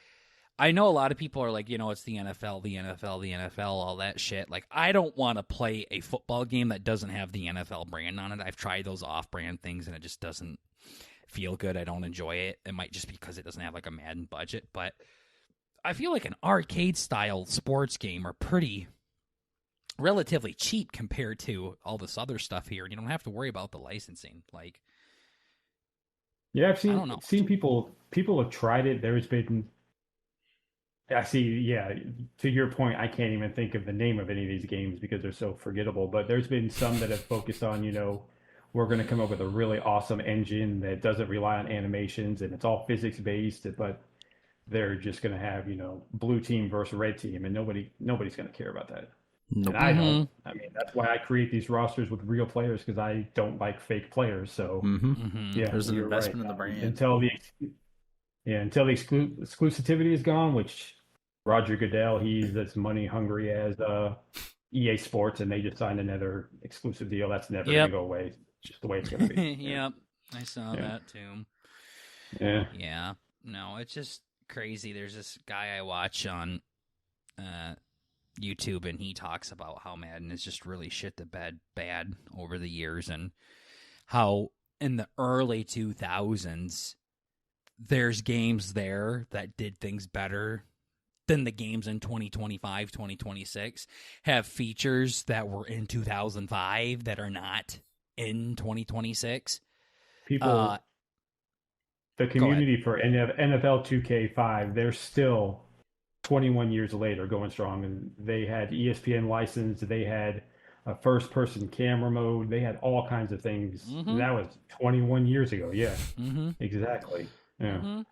I know a lot of people are like, it's the NFL, all that shit. Like I don't want to play a football game that doesn't have the NFL brand on it. I've tried those off-brand things, and it just doesn't feel good. I don't enjoy it. It might just be because it doesn't have like a Madden budget, but I feel like an arcade style sports game are pretty relatively cheap compared to all this other stuff here. You don't have to worry about the licensing. Like, yeah, I've seen people have tried it. There's been, I see. Yeah, to your point, I can't even think of the name of any of these games because they're so forgettable. But there's been some that have focused on, we're going to come up with a really awesome engine that doesn't rely on animations and it's all physics based, but they're just going to have, blue team versus red team, and nobody's going to care about that. Nope. And I don't. I mean, that's why I create these rosters with real players because I don't like fake players. So yeah, there's an investment in the brand until the exclusivity is gone, which Roger Goodell, he's as money hungry as EA Sports, and they just signed another exclusive deal. That's never going to go away. Just the way it's going to be. Yep. I saw that too. Yeah. Yeah. No, it's just crazy. There's this guy I watch on YouTube, and he talks about how Madden is just really shit the bad over the years, and how in the early 2000s there's games there that did things better than the games in 2025, 2026 have features that were in 2005 that are not in 2026. People, the community for NFL 2K5, they're still 21 years later going strong, and they had ESPN license, they had a first-person camera mode, they had all kinds of things. That was 21 years ago. Yeah, exactly. Yeah.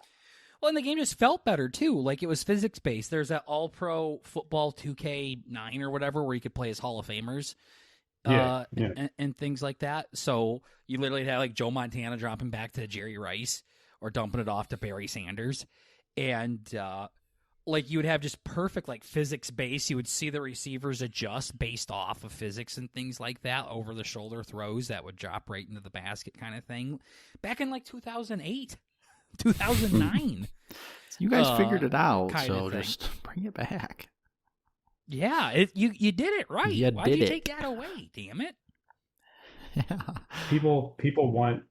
Well, and the game just felt better too. Like it was physics-based. There's that All-Pro Football 2K9 or whatever where you could play as Hall of Famers. And things like that. So you literally had like Joe Montana dropping back to Jerry Rice or dumping it off to Barry Sanders. And like you would have just perfect like physics base. You would see the receivers adjust based off of physics and things like that, over the shoulder throws that would drop right into the basket kind of thing. Back in like 2008, 2009. So you guys figured it out, so just bring it back. Yeah, you did it right. Why'd you take that away? Damn it! Yeah. People want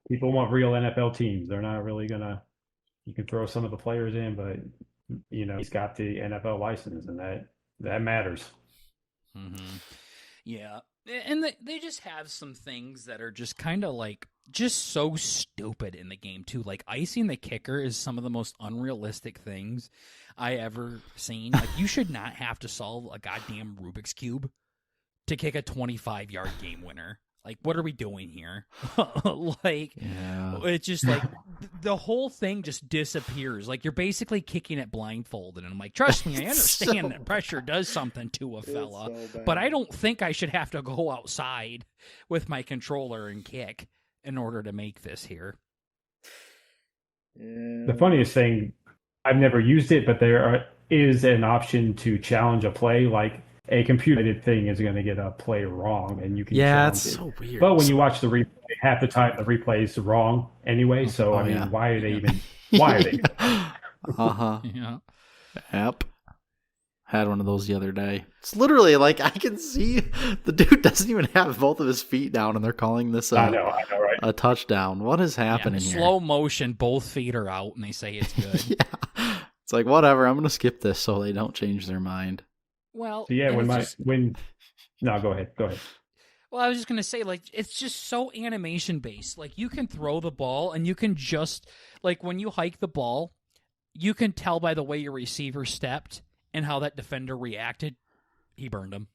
real NFL teams. They're not really gonna. You can throw some of the players in, but he's got the NFL license, and that matters. Yeah, and they just have some things that are just kind of like just so stupid in the game too. Like icing the kicker is some of the most unrealistic things I ever seen. Like you should not have to solve a goddamn Rubik's Cube to kick a 25-yard game winner. Like, what are we doing here? It's just like the whole thing just disappears. Like you're basically kicking it blindfolded. And I'm like, trust me, I understand that pressure does something to a fella, but I don't think I should have to go outside with my controller and kick in order to make this here. The funniest thing, I've never used it, but there is an option to challenge a play. Like a computer thing is going to get a play wrong, and you can challenge it. So weird. But when you watch the replay, half the time the replay is wrong anyway. So I mean, why are they even? Why are they? Yeah. Yep. Had one of those the other day. It's literally like I can see the dude doesn't even have both of his feet down, and they're calling this I know, right? A touchdown. What is happening here? Slow motion, both feet are out, and they say it's good. Yeah. It's like, whatever, I'm going to skip this so they don't change their mind. Well, so yeah, no, go ahead. Well, I was just going to say, like, it's just so animation-based. Like, you can throw the ball, and you can just, like, when you hike the ball, you can tell by the way your receiver stepped and how that defender reacted, he burned him.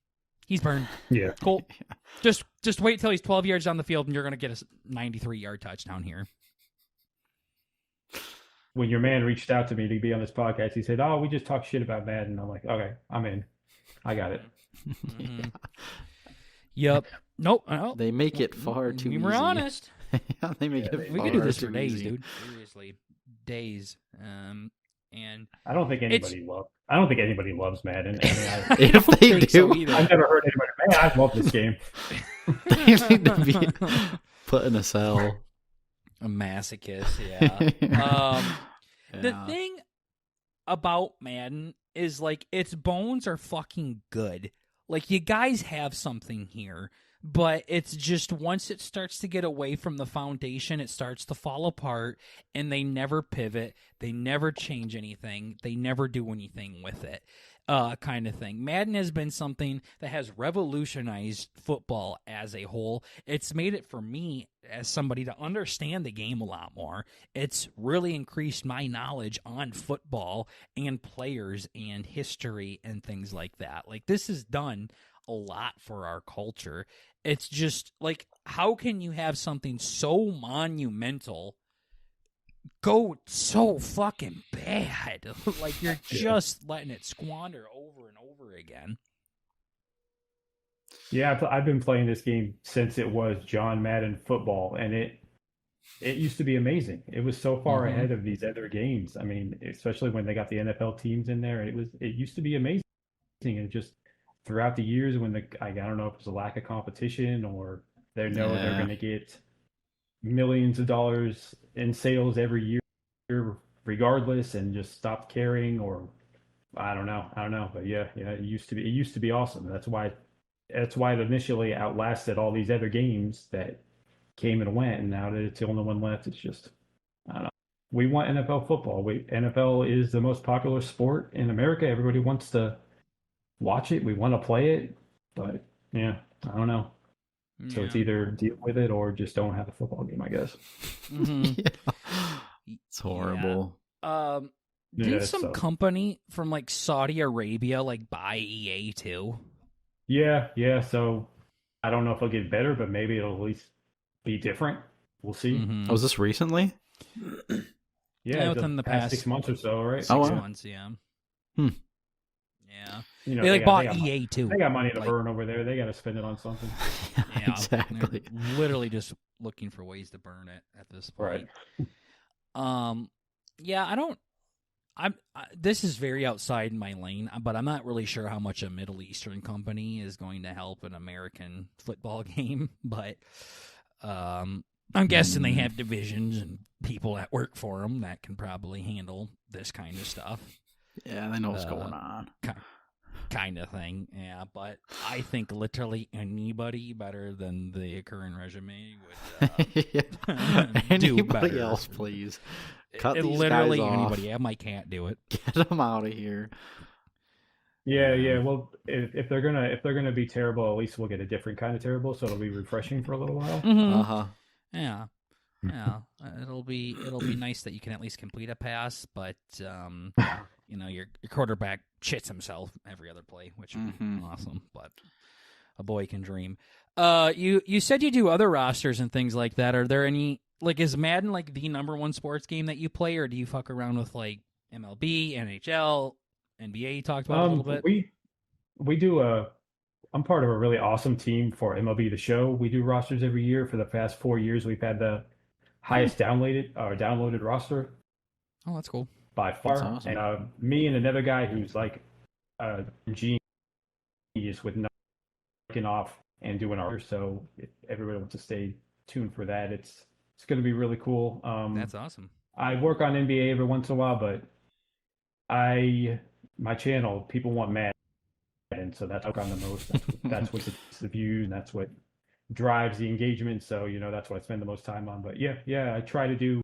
He's burned. Yeah. Cool. Just wait till he's 12 yards down the field, and you're going to get a 93-yard touchdown here. When your man reached out to me to be on this podcast, he said, "Oh, we just talk shit about Madden." I'm like, "Okay, I'm in. I got it." Mm-hmm. Yep. Nope. They make it far too easy. We're honest. Yeah, they make it. We could do this for days, dude. Seriously, days. And I don't think anybody loves Madden. I mean, if they do, so I've never heard anybody. Man, I love this game. They need to be put in a cell. A masochist, yeah. The thing about Madden is, like, its bones are fucking good. Like, you guys have something here, but it's just once it starts to get away from the foundation, it starts to fall apart, and they never pivot. They never change anything. They never do anything with it. Kind of thing. Madden has been something that has revolutionized football as a whole. It's made it, for me, as somebody, to understand the game a lot more. It's really increased my knowledge on football and players and history and things like that. Like, this has done a lot for our culture. It's just, like, how can you have something so monumental go so fucking bad? Like, you're just letting it squander over and over again. Yeah, I've been playing this game since it was John Madden Football, and it used to be amazing. It was so far ahead of these other games. I mean, especially when they got the NFL teams in there, it used to be amazing. And just throughout the years, when I don't know if it's a lack of competition or they're going to get millions of dollars in sales every year regardless, and just stopped caring, or I don't know. But yeah, it used to be awesome. That's why it initially outlasted all these other games that came and went, and now that it's the only one left, it's just, I don't know. We want NFL football. NFL is the most popular sport in America. Everybody wants to watch it. We want to play it, but yeah, I don't know. So it's either deal with it or just don't have a football game, I guess. Mm-hmm. Yeah. It's horrible. Did some company from, like, Saudi Arabia, like, buy EA too? Yeah. So I don't know if it'll get better, but maybe it'll at least be different. We'll see. Mm-hmm. Was this recently? Yeah, within the past 6 months or so, right? 6 months, yeah. Yeah. They bought EA too. They got money to burn over there. They got to spend it on something. Yeah, exactly. They're literally just looking for ways to burn it at this point. Right. Yeah, this is very outside my lane, but I'm not really sure how much a Middle Eastern company is going to help an American football game. But I'm guessing they have divisions and people that work for them that can probably handle this kind of stuff. Yeah, they know what's going on. Kind of thing, yeah. But I think literally anybody better than the current regime would do better. Anybody else, please. Cut these literally guys off. Anybody. Yeah, I can't do it. Get them out of here. Yeah. Well, if they're gonna be terrible, at least we'll get a different kind of terrible, so it'll be refreshing for a little while. Mm-hmm. Yeah. It'll be nice that you can at least complete a pass, but your quarterback shits himself every other play, which would be awesome. But a boy can dream. You said you do other rosters and things like that. Are there any, like, is Madden like the number one sports game that you play, or do you fuck around with like MLB, NHL, NBA? You talked about a little bit. We do I'm part of a really awesome team for MLB The Show. We do rosters every year. For the past 4 years, we've had the highest downloaded roster. Oh, that's cool. By far. That's awesome. And me and another guy who's like a genius with nothing off and doing our, so if everybody wants to stay tuned for that. It's going to be really cool. That's awesome. I work on NBA every once in a while, but my channel, people want Madden, and so that's what I'm the most. That's what gets the views, and that's what drives the engagement. So that's what I spend the most time on. But yeah, I try to do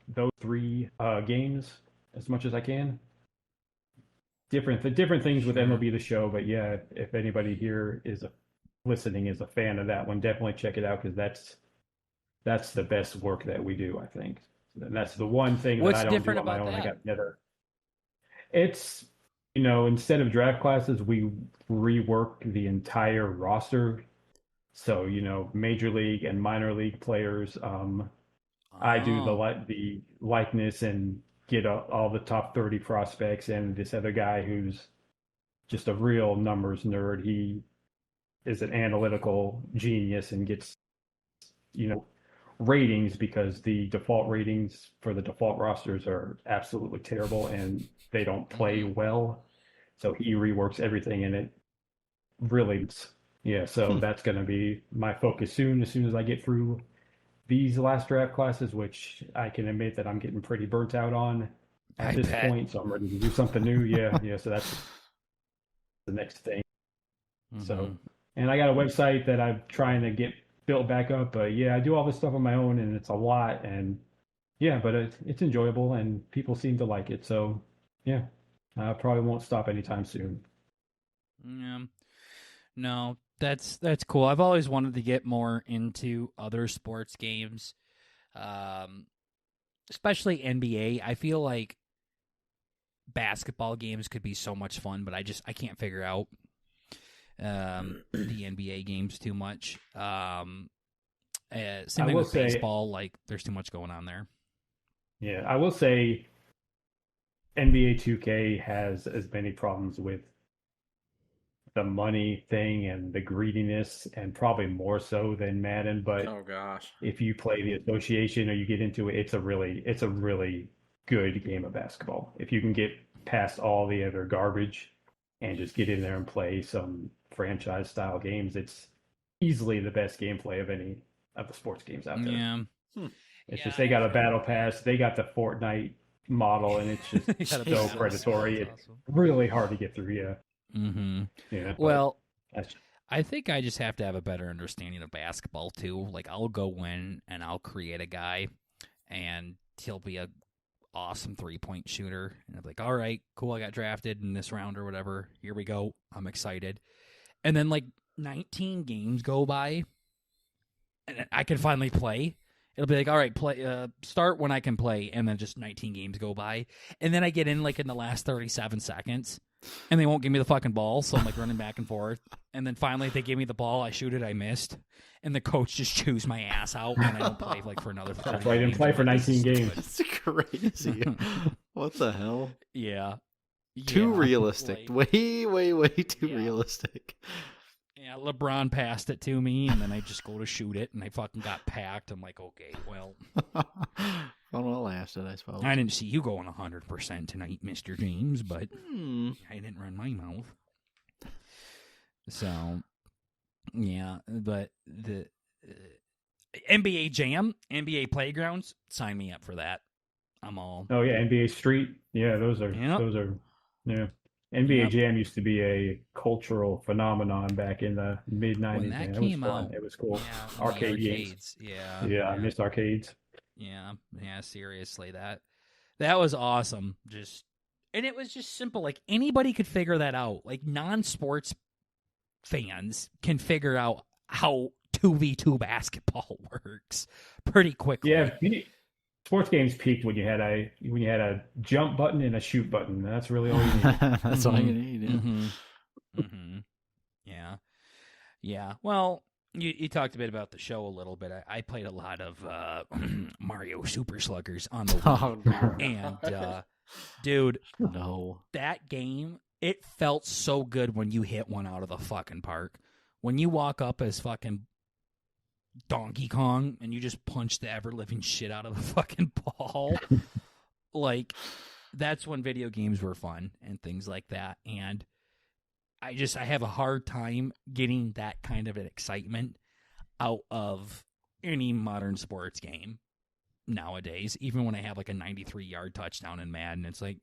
those 3 games as much as I can. Different things with MLB The Show, but yeah, if anybody here is listening is a fan of that one, definitely check it out, because that's the best work that we do, I think. And that's the one thing that I don't do on my own. I got together. It's instead of draft classes, we rework the entire roster. So, major league and minor league players. I do the likeness and get all the top 30 prospects, and this other guy who's just a real numbers nerd. He is an analytical genius and gets, ratings, because the default ratings for the default rosters are absolutely terrible and they don't play well. So he reworks everything, and it really, so that's going to be my focus soon, as soon as I get through these last draft classes, which I can admit that I'm getting pretty burnt out on at this point. So I'm ready to do something new. Yeah. So that's the next thing. Mm-hmm. So, and I got a website that I'm trying to get built back up. But I do all this stuff on my own, and it's a lot. And but it's enjoyable, and people seem to like it. So I probably won't stop anytime soon. Yeah. No, that's cool. I've always wanted to get more into other sports games, especially NBA. I feel like basketball games could be so much fun, but I can't figure out the NBA games too much. Same thing with baseball. Like, there's too much going on there. Yeah, I will say NBA 2K has as many problems with the money thing and the greediness, and probably more so than Madden. But oh gosh, if you play the association or you get into it, it's a really good game of basketball. If you can get past all the other garbage and just get in there and play some franchise style games, it's easily the best gameplay of any of the sports games out there. Yeah. It's just they got a battle pass, they got the Fortnite model, and it's just so predatory. It's awesome. Really hard to get through. Yeah. Mm-hmm. Yeah. Well, I think I just have to have a better understanding of basketball too. Like, I'll go in and I'll create a guy, and he'll be a awesome 3-point shooter, and I'll be like, all right, cool, I got drafted in this round or whatever. Here we go. I'm excited. And then 19 games go by, and I can finally play. It'll be like, all right, play. Start when I can play, and then just 19 games go by, and then I get in in the last 37 seconds. And they won't give me the fucking ball, so I'm running back and forth. And then finally, they give me the ball, I shoot it, I missed. And the coach just chews my ass out, and I don't play for another 30 That's why I didn't play for 19 games. That's crazy. What the hell? Yeah. Too realistic. Way, way, way too realistic. Yeah, LeBron passed it to me, and then I just go to shoot it, and I fucking got packed. I'm like, okay, well. Fun while it lasted, I suppose. I didn't see you going 100% tonight, Mr. James, but I didn't run my mouth. So, yeah, but the NBA Jam, NBA Playgrounds, sign me up for that. I'm all. Oh, yeah, NBA Street. Yeah, those are, NBA Jam used to be a cultural phenomenon back in the mid-90s. When that came out, it was cool. Yeah, arcade games. Yeah, I missed arcades. Yeah, seriously, that was awesome. And it was just simple. Like, anybody could figure that out. Like, non-sports fans can figure out how 2v2 basketball works pretty quickly. Yeah, sports games peaked when you had a jump button and a shoot button. That's really all you need. That's all you need. Yeah. Mm-hmm. Mm-hmm. Yeah. Yeah. Well, you talked a bit about the show a little bit. I played a lot of Mario Super Sluggers on the Wii. And, dude, that game, it felt so good when you hit one out of the fucking park. When you walk up as fucking Donkey Kong and you just punch the ever-living shit out of the fucking ball, that's when video games were fun and things like that. And I have a hard time getting that kind of an excitement out of any modern sports game nowadays. Even when I have a 93-yard touchdown in Madden, it's like,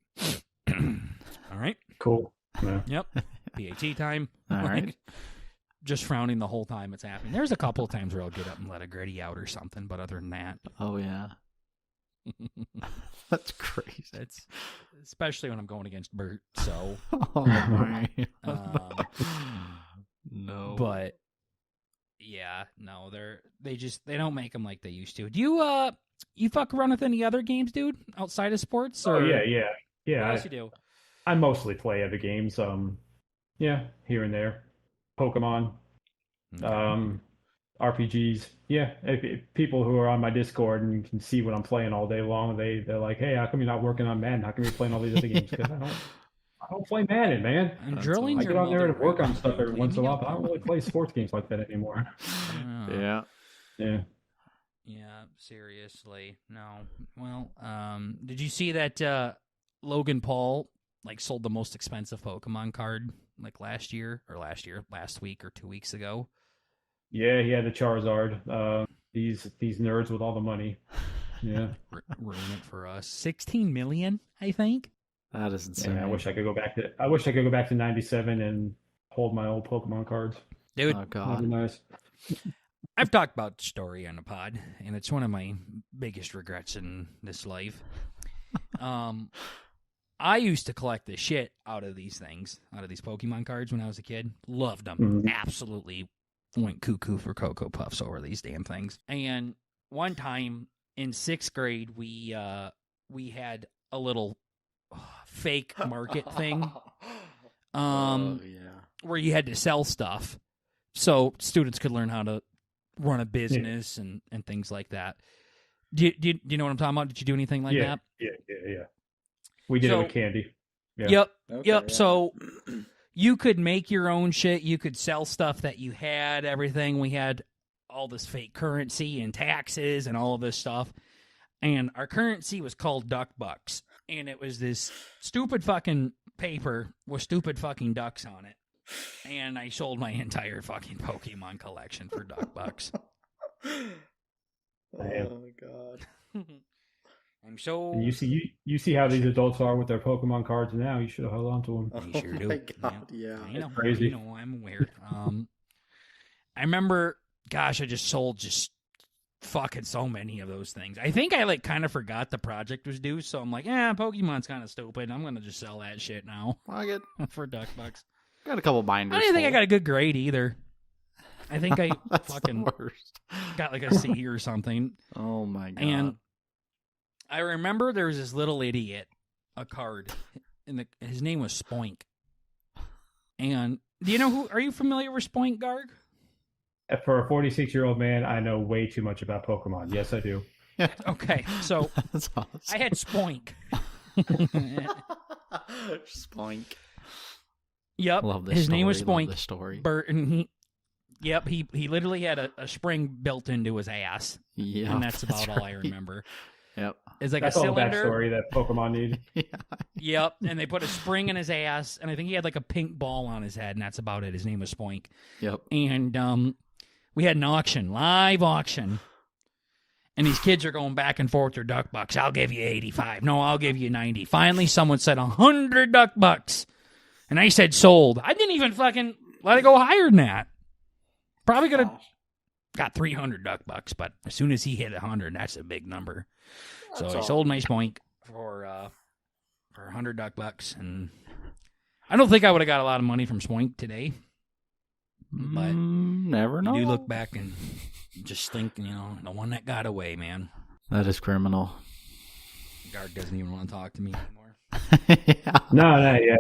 all right, cool. Yeah. Yep, PAT time. All right. Just frowning the whole time it's happening. There's a couple of times where I'll get up and let a gritty out or something, but other than that, oh yeah. That's crazy. That's especially when I'm going against Burt. So, no. But yeah, no, they don't make them like they used to. Do you fuck around with any other games, dude, outside of sports? Or? Oh yeah. What else you do? I mostly play other games. Yeah, here and there. Pokemon, Okay. RPGs. Yeah, if people who are on my Discord and can see what I'm playing all day long, they're like, "Hey, how come you're not working on Madden? How come you're playing all these other games?" Because I don't play Madden, man. I'm That's drilling I your get on there mother to work right on now, stuff dude. every Clean once in a me while, up but I on don't really that. play sports games like that anymore. Yeah. Yeah. Yeah, seriously. No. Well, did you see that Logan Paul sold the most expensive Pokemon card last week or 2 weeks ago? Yeah, he had the Charizard. These nerds with all the money. Yeah. Ruin it for us. 16 million, I think. That is insane. Yeah, I wish I could go back to 97 and hold my old Pokemon cards. Dude, Oh That'd God. be nice. I've talked about the story on the pod, and it's one of my biggest regrets in this life. I used to collect the shit out of these Pokemon cards when I was a kid. Loved them. Mhm. Absolutely went cuckoo for Cocoa Puffs over these damn things. And one time in 6th grade, we had a little fake market thing. Oh yeah. Where you had to sell stuff so students could learn how to run a business and things like that. Do you know what I'm talking about? Did you do anything like that? Yeah. We did it with candy. Yeah. Yep. Okay, Yep. yeah. So you could make your own shit. You could sell stuff that you had, everything. We had all this fake currency and taxes and all of this stuff. And our currency was called Duck Bucks. And it was this stupid fucking paper with stupid fucking ducks on it. And I sold my entire fucking Pokemon collection for Duck Bucks. Oh God. I'm so. And you see how these adults are with their Pokemon cards now. You should have held on to them. You sure do. My God, yeah. I know. Crazy. I know. I'm aware. I remember. Gosh, I just sold fucking so many of those things. I think I kind of forgot the project was due, so I'm like, Pokemon's kind of stupid. I'm gonna just sell that shit now. I get for Duck Bucks. got a couple binders. I didn't think I got a good grade either. I think I That's fucking the worst. got a C or something. Oh my God. And I remember there was this little idiot, a card, and his name was Spoink. And do you know are you familiar with Spoink, Garg? For a 46-year-old man, I know way too much about Pokemon. Yes, I do. Okay, so That's awesome. I had Spoink. Spoink. Yep, Love this his story. name was Love Spoink. this story. Bert, and he literally had a spring built into his ass. Yeah, and that's about all I right. remember. Yep. It's like That's a all the cylinder. backstory that Pokemon need. Yeah. Yep, and they put a spring in his ass, and I think he had a pink ball on his head, and that's about it. His name was Spoink. Yep. And we had an auction, live auction, and these kids are going back and forth with their Duck Bucks. I'll give you 85. No, I'll give you 90. Finally, someone said 100 Duck Bucks, and I said sold. I didn't even fucking let it go higher than that. Probably could have got 300 Duck Bucks, but as soon as he hit 100, that's a big number. So I sold my Spoink for 100 Duck Bucks, and I don't think I would have got a lot of money from Spoink today. But never know. you do look back and just think, the one that got away, man. That is criminal. Guard doesn't even want to talk to me anymore. Yeah. No, yeah.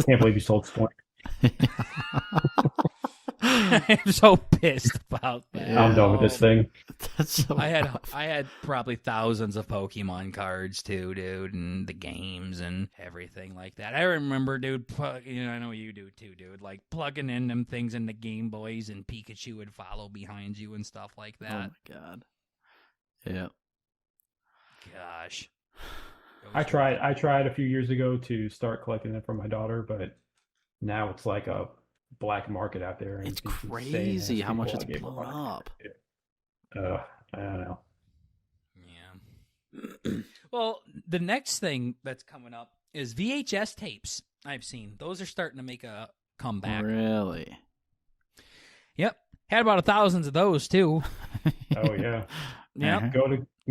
Can't believe you sold Spoink. I'm so pissed about that. Yeah. I'm done with this thing. That's so I rough. had probably thousands of Pokemon cards too, dude, and the games and everything like that. I remember, dude. I know you do too, dude. Plugging in them things in the Game Boys, and Pikachu would follow behind you and stuff like that. Oh my God. Yeah. Gosh. I tried a few years ago to start collecting them for my daughter, but now it's like a black market out there. And It's crazy how much it's blown up. I don't know. Yeah. Well, the next thing that's coming up is VHS tapes. I've seen those are starting to make a comeback. Really? Yep, had about 1,000 of those too. Oh yeah. Yep.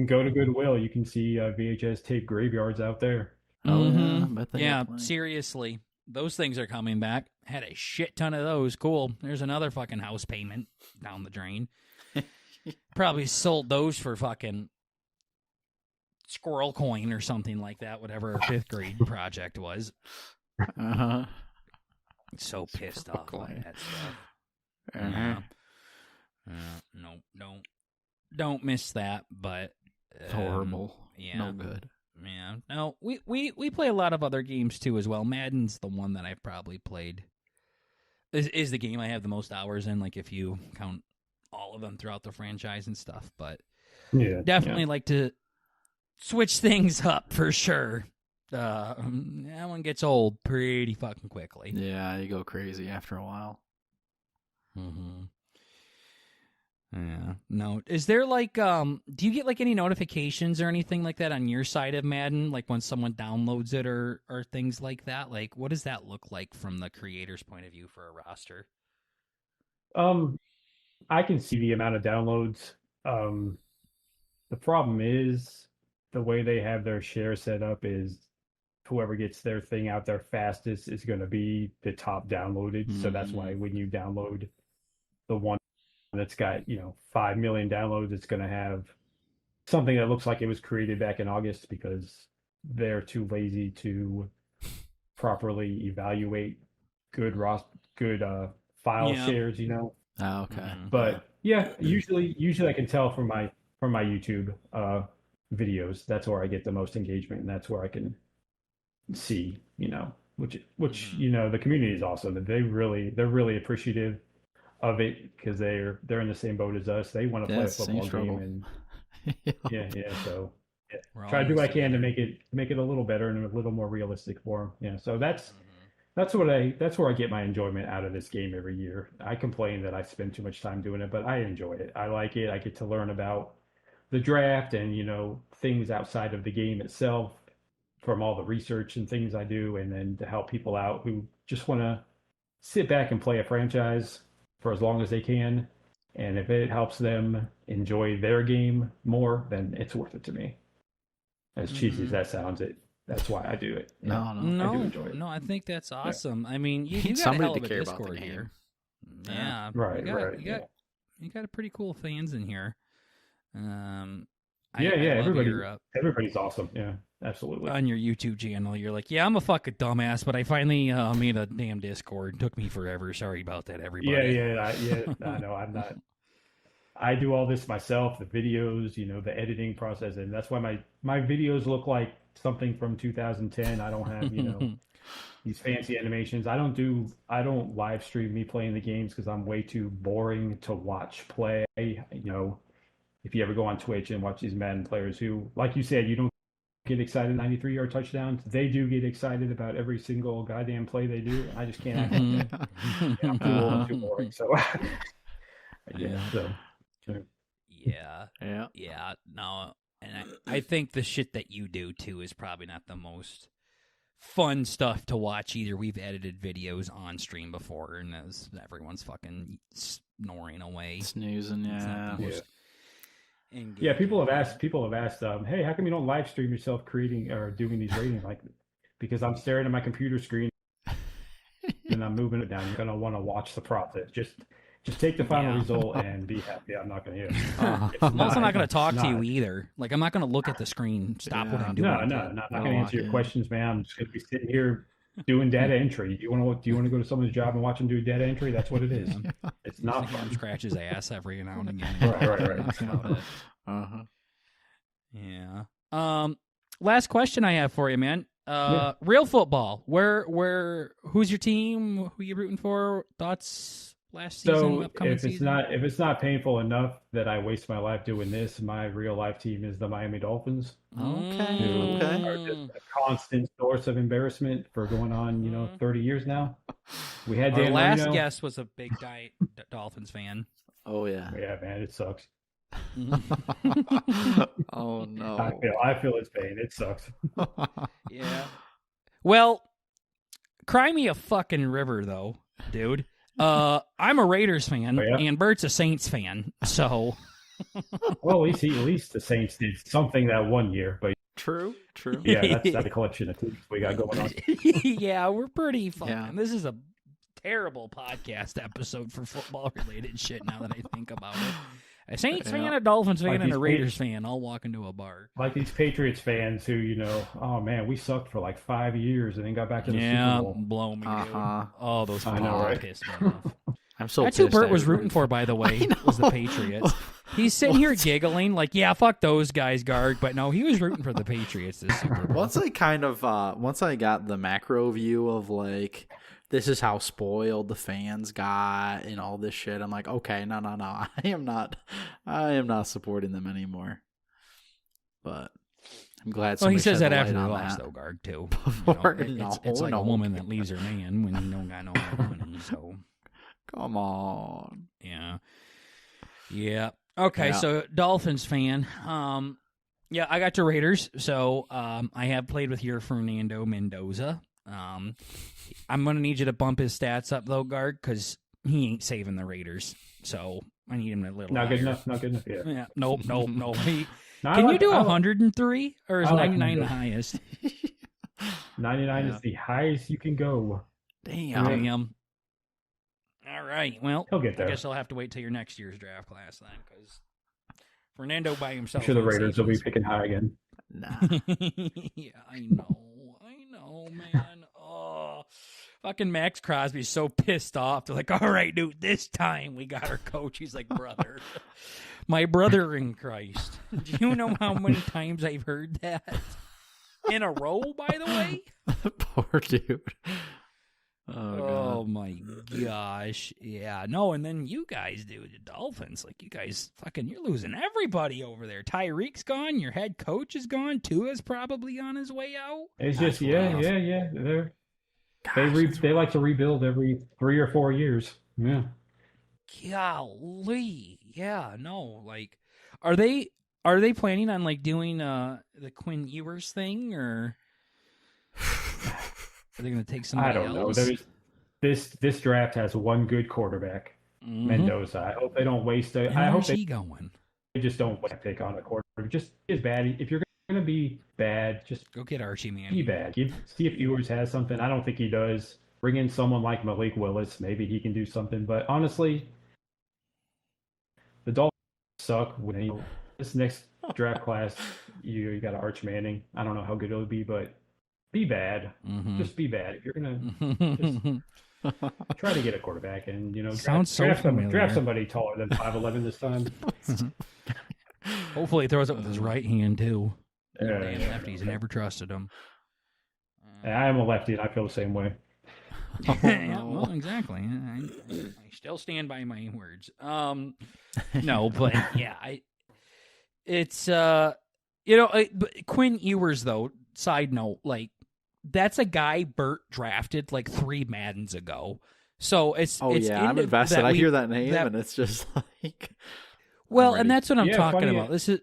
Go to Goodwill. You can see VHS tape graveyards out there. Oh Mhm. yeah. I bet they Yeah, have plenty. seriously. Those things are coming back. Had a shit ton of those. Cool. There's another fucking house payment down the drain. Probably sold those for fucking squirrel coin or something like that, whatever our 5th grade project was. So pissed off by that stuff. No, don't miss that, but horrible. Yeah, no good. Yeah, no, we play a lot of other games too as well. Madden's the one that I've probably played. Is the game I have the most hours in, like if you count all of them throughout the franchise and stuff. But definitely like to switch things up for sure. That one gets old pretty fucking quickly. Yeah, you go crazy after a while. Mm-hmm. Yeah. No. Is there like, do you get like any notifications or anything like that on your side of Madden? Like when someone downloads it or things like that? Like what does that look like from the creator's point of view for a roster? I can see the amount of downloads. The problem is the way they have their share set up is whoever gets their thing out there fastest is going to be the top downloaded. Mm-hmm. So that's why when you download the one that's got 5 million downloads, it's going to have something that looks like it was created back in August because they're too lazy to properly evaluate good file shares. Oh, okay. But usually I can tell from my YouTube videos. That's where I get the most engagement, and that's where I can see which the community is awesome. They're really appreciative of it because they're in the same boat as us. They want to play a football game, and so try to do what I can to make it a little better and a little more realistic for them. So that's where I get my enjoyment out of this game every year. I complain that I spend too much time doing it, but I enjoy it. I like it. I get to learn about the draft and things outside of the game itself from all the research and things I do, and then to help people out who just want to sit back and play a franchise for as long as they can. And if it helps them enjoy their game more, then it's worth it to me. As cheesy as that sounds, that's why I do it. No, I do enjoy it. No, I think that's awesome. I mean, you got somebody a hell of to a care Discord about the game. here. Yeah, right. You got a pretty cool fans in here. Everybody's awesome. Yeah, absolutely. On your YouTube channel, you're like, I'm a fucking dumbass, but I finally made a damn Discord. It took me forever. Sorry about that, everybody. I know. I'm not. I do all this myself. The videos, the editing process, and that's why my videos look like something from 2010. I don't have these fancy animations. I don't live stream me playing the games because I'm way too boring to watch play. If you ever go on Twitch and watch these Madden players who, like you said, you don't get excited 93-yard touchdowns. They do get excited about every single goddamn play they do. I just can't act like that. I'm too old and too boring. So, no. And I think the shit that you do, too, is probably not the most fun stuff to watch either. We've edited videos on stream before, and everyone's fucking snoring away. Snoozing, people have asked, hey, how come you don't live stream yourself creating or doing these ratings? Like, because I'm staring at my computer screen and I'm moving it down. You're going to want to watch the process. Just take the final result and be happy. I'm not going to hear. I'm also not going to talk to you either. Like, I'm not going to look at the screen. Stop what I'm doing. No, I'm not going to answer your questions, man. I'm just going to be sitting here doing data entry. Do you want to go to someone's job and watch them do data entry? That's what it is. It's not fun. Scratch his ass every now and again. Right. Yeah. Last question I have for you, man. Real football. Who's your team? Who you rooting for? Thoughts last season, upcoming season? If it's not painful enough that I waste my life doing this, my real life team is the Miami Dolphins. Okay. Who are just a constant source of embarrassment for going on, 30 years now. We had Dan Our last Marino. guest was a big Dolphins fan. Oh yeah. Yeah, man, it sucks. Oh no. I feel its pain. It sucks. Yeah. Well, cry me a fucking river though, dude. I'm a Raiders fan and Bert's a Saints fan, so well, at least the Saints did something that one year, but true. Yeah, that's a collection of teams we got going on. Yeah, we're pretty fucking. Yeah. This is a terrible podcast episode for football related shit now that I think about it. A Saints fan, a Dolphins fan, like and a Raiders fan all walk into a bar. Like these Patriots fans who, oh man, we sucked for like 5 years and then got back to the Super Bowl. Blow me, dude. Oh, those fans right? Pissed me off. I'm so That's pissed. who Burt was rooting for, by the way, was the Patriots. He's sitting here giggling like, yeah, fuck those guys, Garg. But no, he was rooting for the Patriots this Super Bowl. Once I got the macro view of like, this is how spoiled the fans got and all this shit, I'm like, okay, no. I am not supporting them anymore. But I'm glad. Well, he says that after they lost, though, Garg, too. It's like a woman that leaves her man when you don't got no money. So, come on. Yeah. Okay, so Dolphins fan. Yeah, I got the Raiders. So I have played with your Fernando Mendoza. I'm going to need you to bump his stats up, though, Garg, because he ain't saving the Raiders. So I need him a little Not higher. good enough. Yeah. Nope. Can you do 103, or is 99 the highest? 99 is the highest you can go. Damn. All right. Well, he'll get there. I guess I'll have to wait till your next year's draft class then, because Fernando by himself. I'm sure the Raiders will be picking high again. Nah. Yeah, I know, man. Oh, fucking Max Crosby's so pissed off. They're like, all right, dude, this time we got our coach. He's like, brother. My brother in Christ. Do you know how many times I've heard that? In a row, by the way? Poor dude. Oh my gosh. Yeah. No, and then you guys do the Dolphins. Like, you guys you're losing everybody over there. Tyreek's gone. Your head coach is gone. Tua's probably on his way out. It's just, yeah. They like to rebuild every 3 or 4 years. Yeah. Golly. Yeah. No, like, are they planning on like doing the Quinn Ewers thing, or are they going to take somebody else? I don't know. This draft has one good quarterback, Mendoza. I hope they don't waste it. I hope he going. They just don't take on a quarterback. Just as bad. If you're going to be bad, just go get Archie, man. Be bad. See if Ewers has something. I don't think he does. Bring in someone like Malik Willis. Maybe he can do something. But honestly, the Dolphins suck. This next draft class, you got Arch Manning. I don't know how good it'll be, but be bad. Just be bad. If you're gonna just try to get a quarterback, and draft somebody taller than 5'11" this time. Hopefully, he throws it with his right hand too. Damn lefties, never trusted him. I am a lefty, and I feel the same way. Yeah, well, exactly. I still stand by my words. No, but yeah, it's Quinn Ewers though. Side note, like, that's a guy Burt drafted like 3 Maddens ago. So it's I'm invested. I hear that name and it's just like, well, and that's what I'm talking about. This is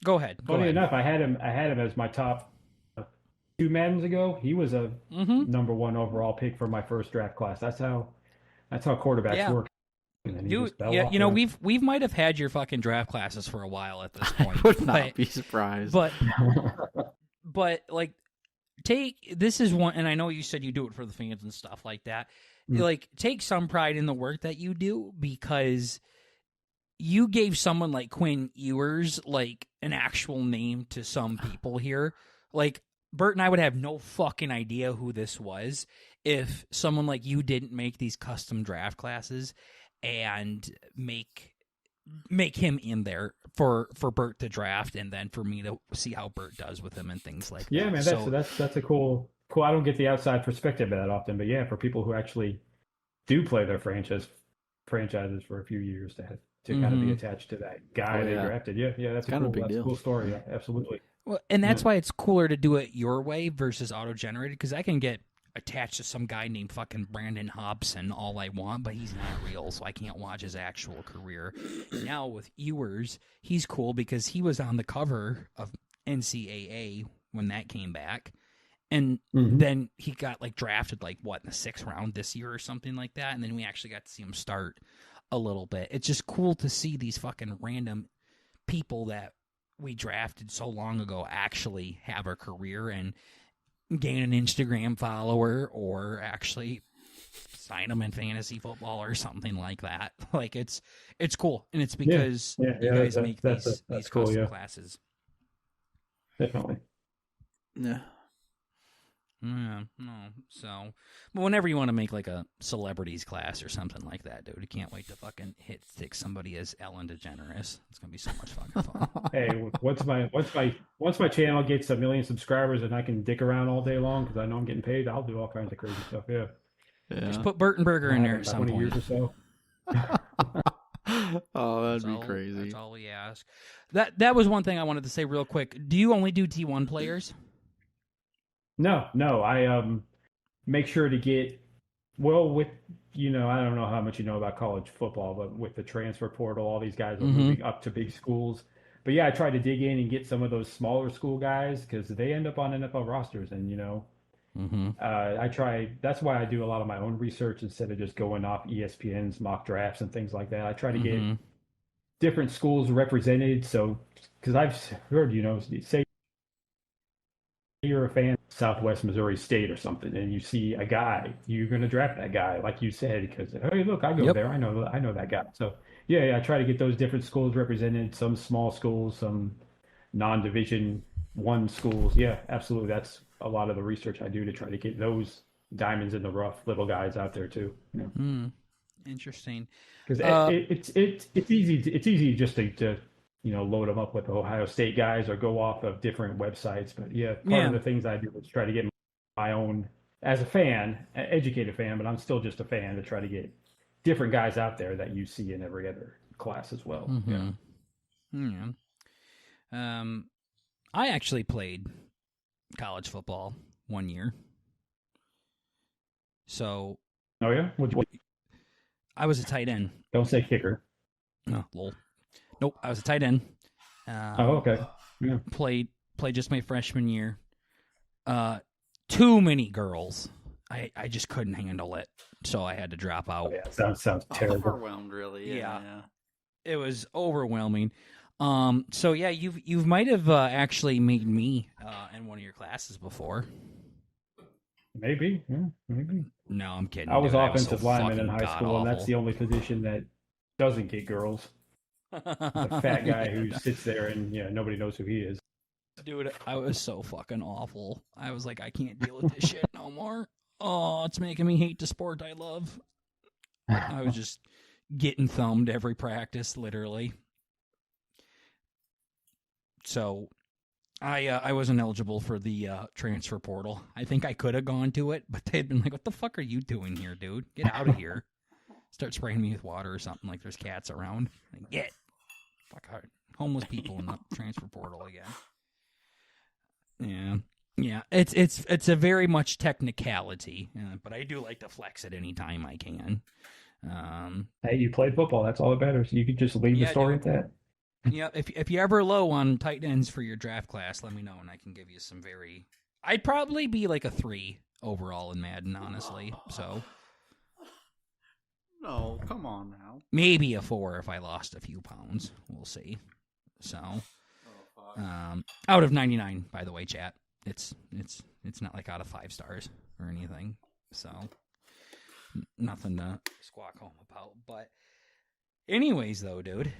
go ahead. Funny enough, I had him as my top 2 Maddens ago. He was a number 1 overall pick for my first draft class. That's how quarterbacks work. Dude, we might have had your fucking draft classes for a while at this point. I would not be surprised. But like, this is one, and I know you said you do it for the fans and stuff like that. Like, take some pride in the work that you do, because you gave someone like Quinn Ewers like an actual name to some people here. Like, Bert and I would have no fucking idea who this was if someone like you didn't make these custom draft classes and make him in there for Bert to draft, and then for me to see how Bert does with him and things like that. Yeah, man, that's a cool. I don't get the outside perspective that often, but yeah, for people who actually do play their franchises for a few years to kind of be attached to that guy they drafted. Yeah, that's kind of a cool story. Yeah, absolutely. Well, and that's why it's cooler to do it your way versus auto-generated, because I can get attached to some guy named fucking Brandon Hobson all I want, but he's not real, so I can't watch his actual career. Now with Ewers, he's cool because he was on the cover of NCAA when that came back, and then he got like drafted in the 6th round this year or something like that, and then we actually got to see him start a little bit. It's just cool to see these fucking random people that we drafted so long ago actually have a career and gain an Instagram follower, or actually sign them in fantasy football or something like that. Like it's cool, and it's because you guys make these cool, custom classes. Definitely. Yeah. Yeah, no. So, but whenever you want to make like a celebrities class or something like that, dude, you can't wait to fucking stick somebody as Ellen DeGeneres. It's gonna be so much fucking fun. Hey, once my channel gets 1 million subscribers and I can dick around all day long because I know I'm getting paid, I'll do all kinds of crazy stuff. Yeah. Just put BurtnBurger in there at some 20 point. years or so. Oh, that'd be crazy. That's all we ask. That was one thing I wanted to say real quick. Do you only do T1 players? No. I make sure to get with I don't know how much you know about college football, but with the transfer portal, all these guys are moving up to big schools. But yeah, I try to dig in and get some of those smaller school guys because they end up on NFL rosters, and I try. That's why I do a lot of my own research instead of just going off ESPN's mock drafts and things like that. I try to get different schools represented. So because I've heard, say you're a fan of Southwest Missouri State or something, and you see a guy, you're going to draft that guy, like you said, because hey, look, I go there, I know that guy. So yeah, I try to get those different schools represented. Some small schools, some non-Division I schools. Yeah, absolutely. That's a lot of the research I do to try to get those diamonds in the rough little guys out there too. Interesting. Because it's easy just to load them up with Ohio State guys or go off of different websites. But yeah, part of the things I do is try to get my own, as a fan, an educated fan, but I'm still just a fan, to try to get different guys out there that you see in every other class as well. I actually played college football 1 year. So. Oh yeah? I was a tight end. Don't say kicker. Oh, lol. Nope, I was a tight end. Okay. Yeah. Played just my freshman year. Too many girls. I just couldn't handle it, so I had to drop out. Oh, yeah, sounds terrible. Overwhelmed, really. Yeah. It was overwhelming. So yeah, you might have actually made me in one of your classes before. Maybe. No, I'm kidding. I was offensive lineman in high school, and that's the only position that doesn't get girls. The fat guy who sits there and nobody knows who he is. Dude, I was so fucking awful. I was like, I can't deal with this shit no more. Oh, it's making me hate the sport I love. I was just getting thumbed every practice, literally. So I wasn't eligible for the transfer portal. I think I could have gone to it, but they'd been like, what the fuck are you doing here, dude? Get out of here. Start spraying me with water or something, like there's cats around. Like, get fuck out. Homeless people in the transfer portal again. Yeah. It's a very much technicality, but I do like to flex it anytime I can. Hey, you played football. That's all that matters. You could just leave the story at that. Yeah, if you're ever low on tight ends for your draft class, let me know, and I can give you some I'd probably be like a 3 overall in Madden, honestly. So. No, come on now. Maybe a 4 if I lost a few pounds. We'll see. So, out of 99, by the way, chat. It's not like out of 5 stars or anything. So, nothing to squawk home about. But, anyways, though, dude,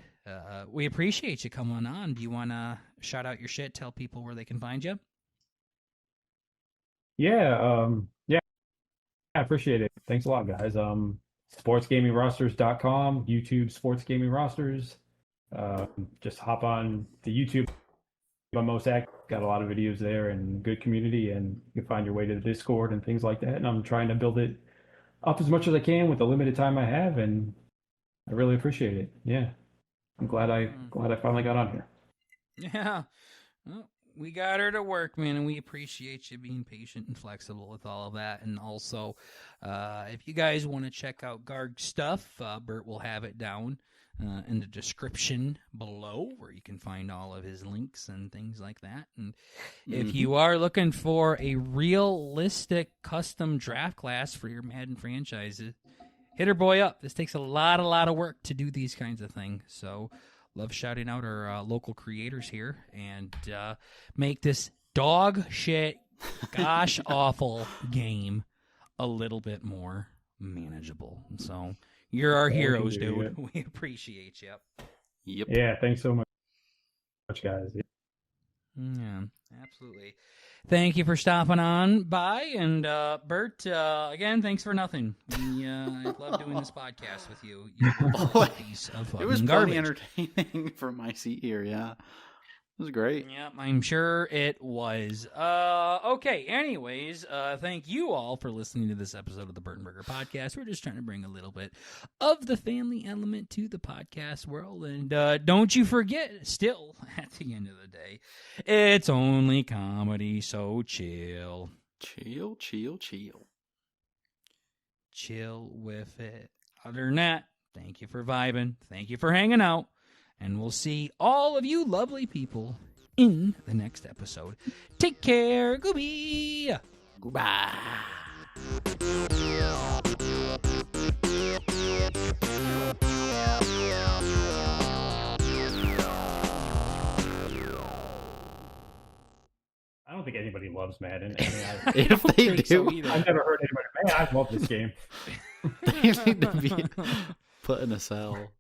we appreciate you coming on. Do you want to shout out your shit? Tell people where they can find you. Yeah. I appreciate it. Thanks a lot, guys. sportsgamingrosters.com, YouTube Sports Gaming Rosters. Just hop on the YouTube. I'm most active. Got a lot of videos there and good community, and you can find your way to the Discord and things like that. And I'm trying to build it up as much as I can with the limited time I have, and I really appreciate it. Yeah, I'm glad I finally got on here. Yeah, well, we got her to work, man, and we appreciate you being patient and flexible with all of that. And also, if you guys want to check out Garg's stuff, Burt will have it down in the description below, where you can find all of his links and things like that. And if you are looking for a realistic custom draft class for your Madden franchises, hit her boy up. This takes a lot of work to do these kinds of things. So love shouting out our local creators here and make this dog shit, gosh awful game a little bit more manageable. So you're our heroes, dude. Yeah. We appreciate you. Yep. Yeah, thanks so much, guys. Yeah, absolutely. Thank you for stopping on by, and Burt, again, thanks for nothing. I love doing this podcast with you. You're piece of it was garbage. Plenty entertaining from my seat here. Yeah, it was great. Yeah, I'm sure it was. Okay, anyways, thank you all for listening to this episode of the BurtnBurger podcast. We're just trying to bring a little bit of the family element to the podcast world. And don't you forget, still, at the end of the day, it's only comedy, so chill. Chill, chill, chill. Chill with it. Other than that, thank you for vibing. Thank you for hanging out. And we'll see all of you lovely people in the next episode. Take care. Goodbye. Goodbye. I don't think anybody loves Madden. I mean, if they do, so I've never heard anybody. Man, I love this game. They need to be put in a cell.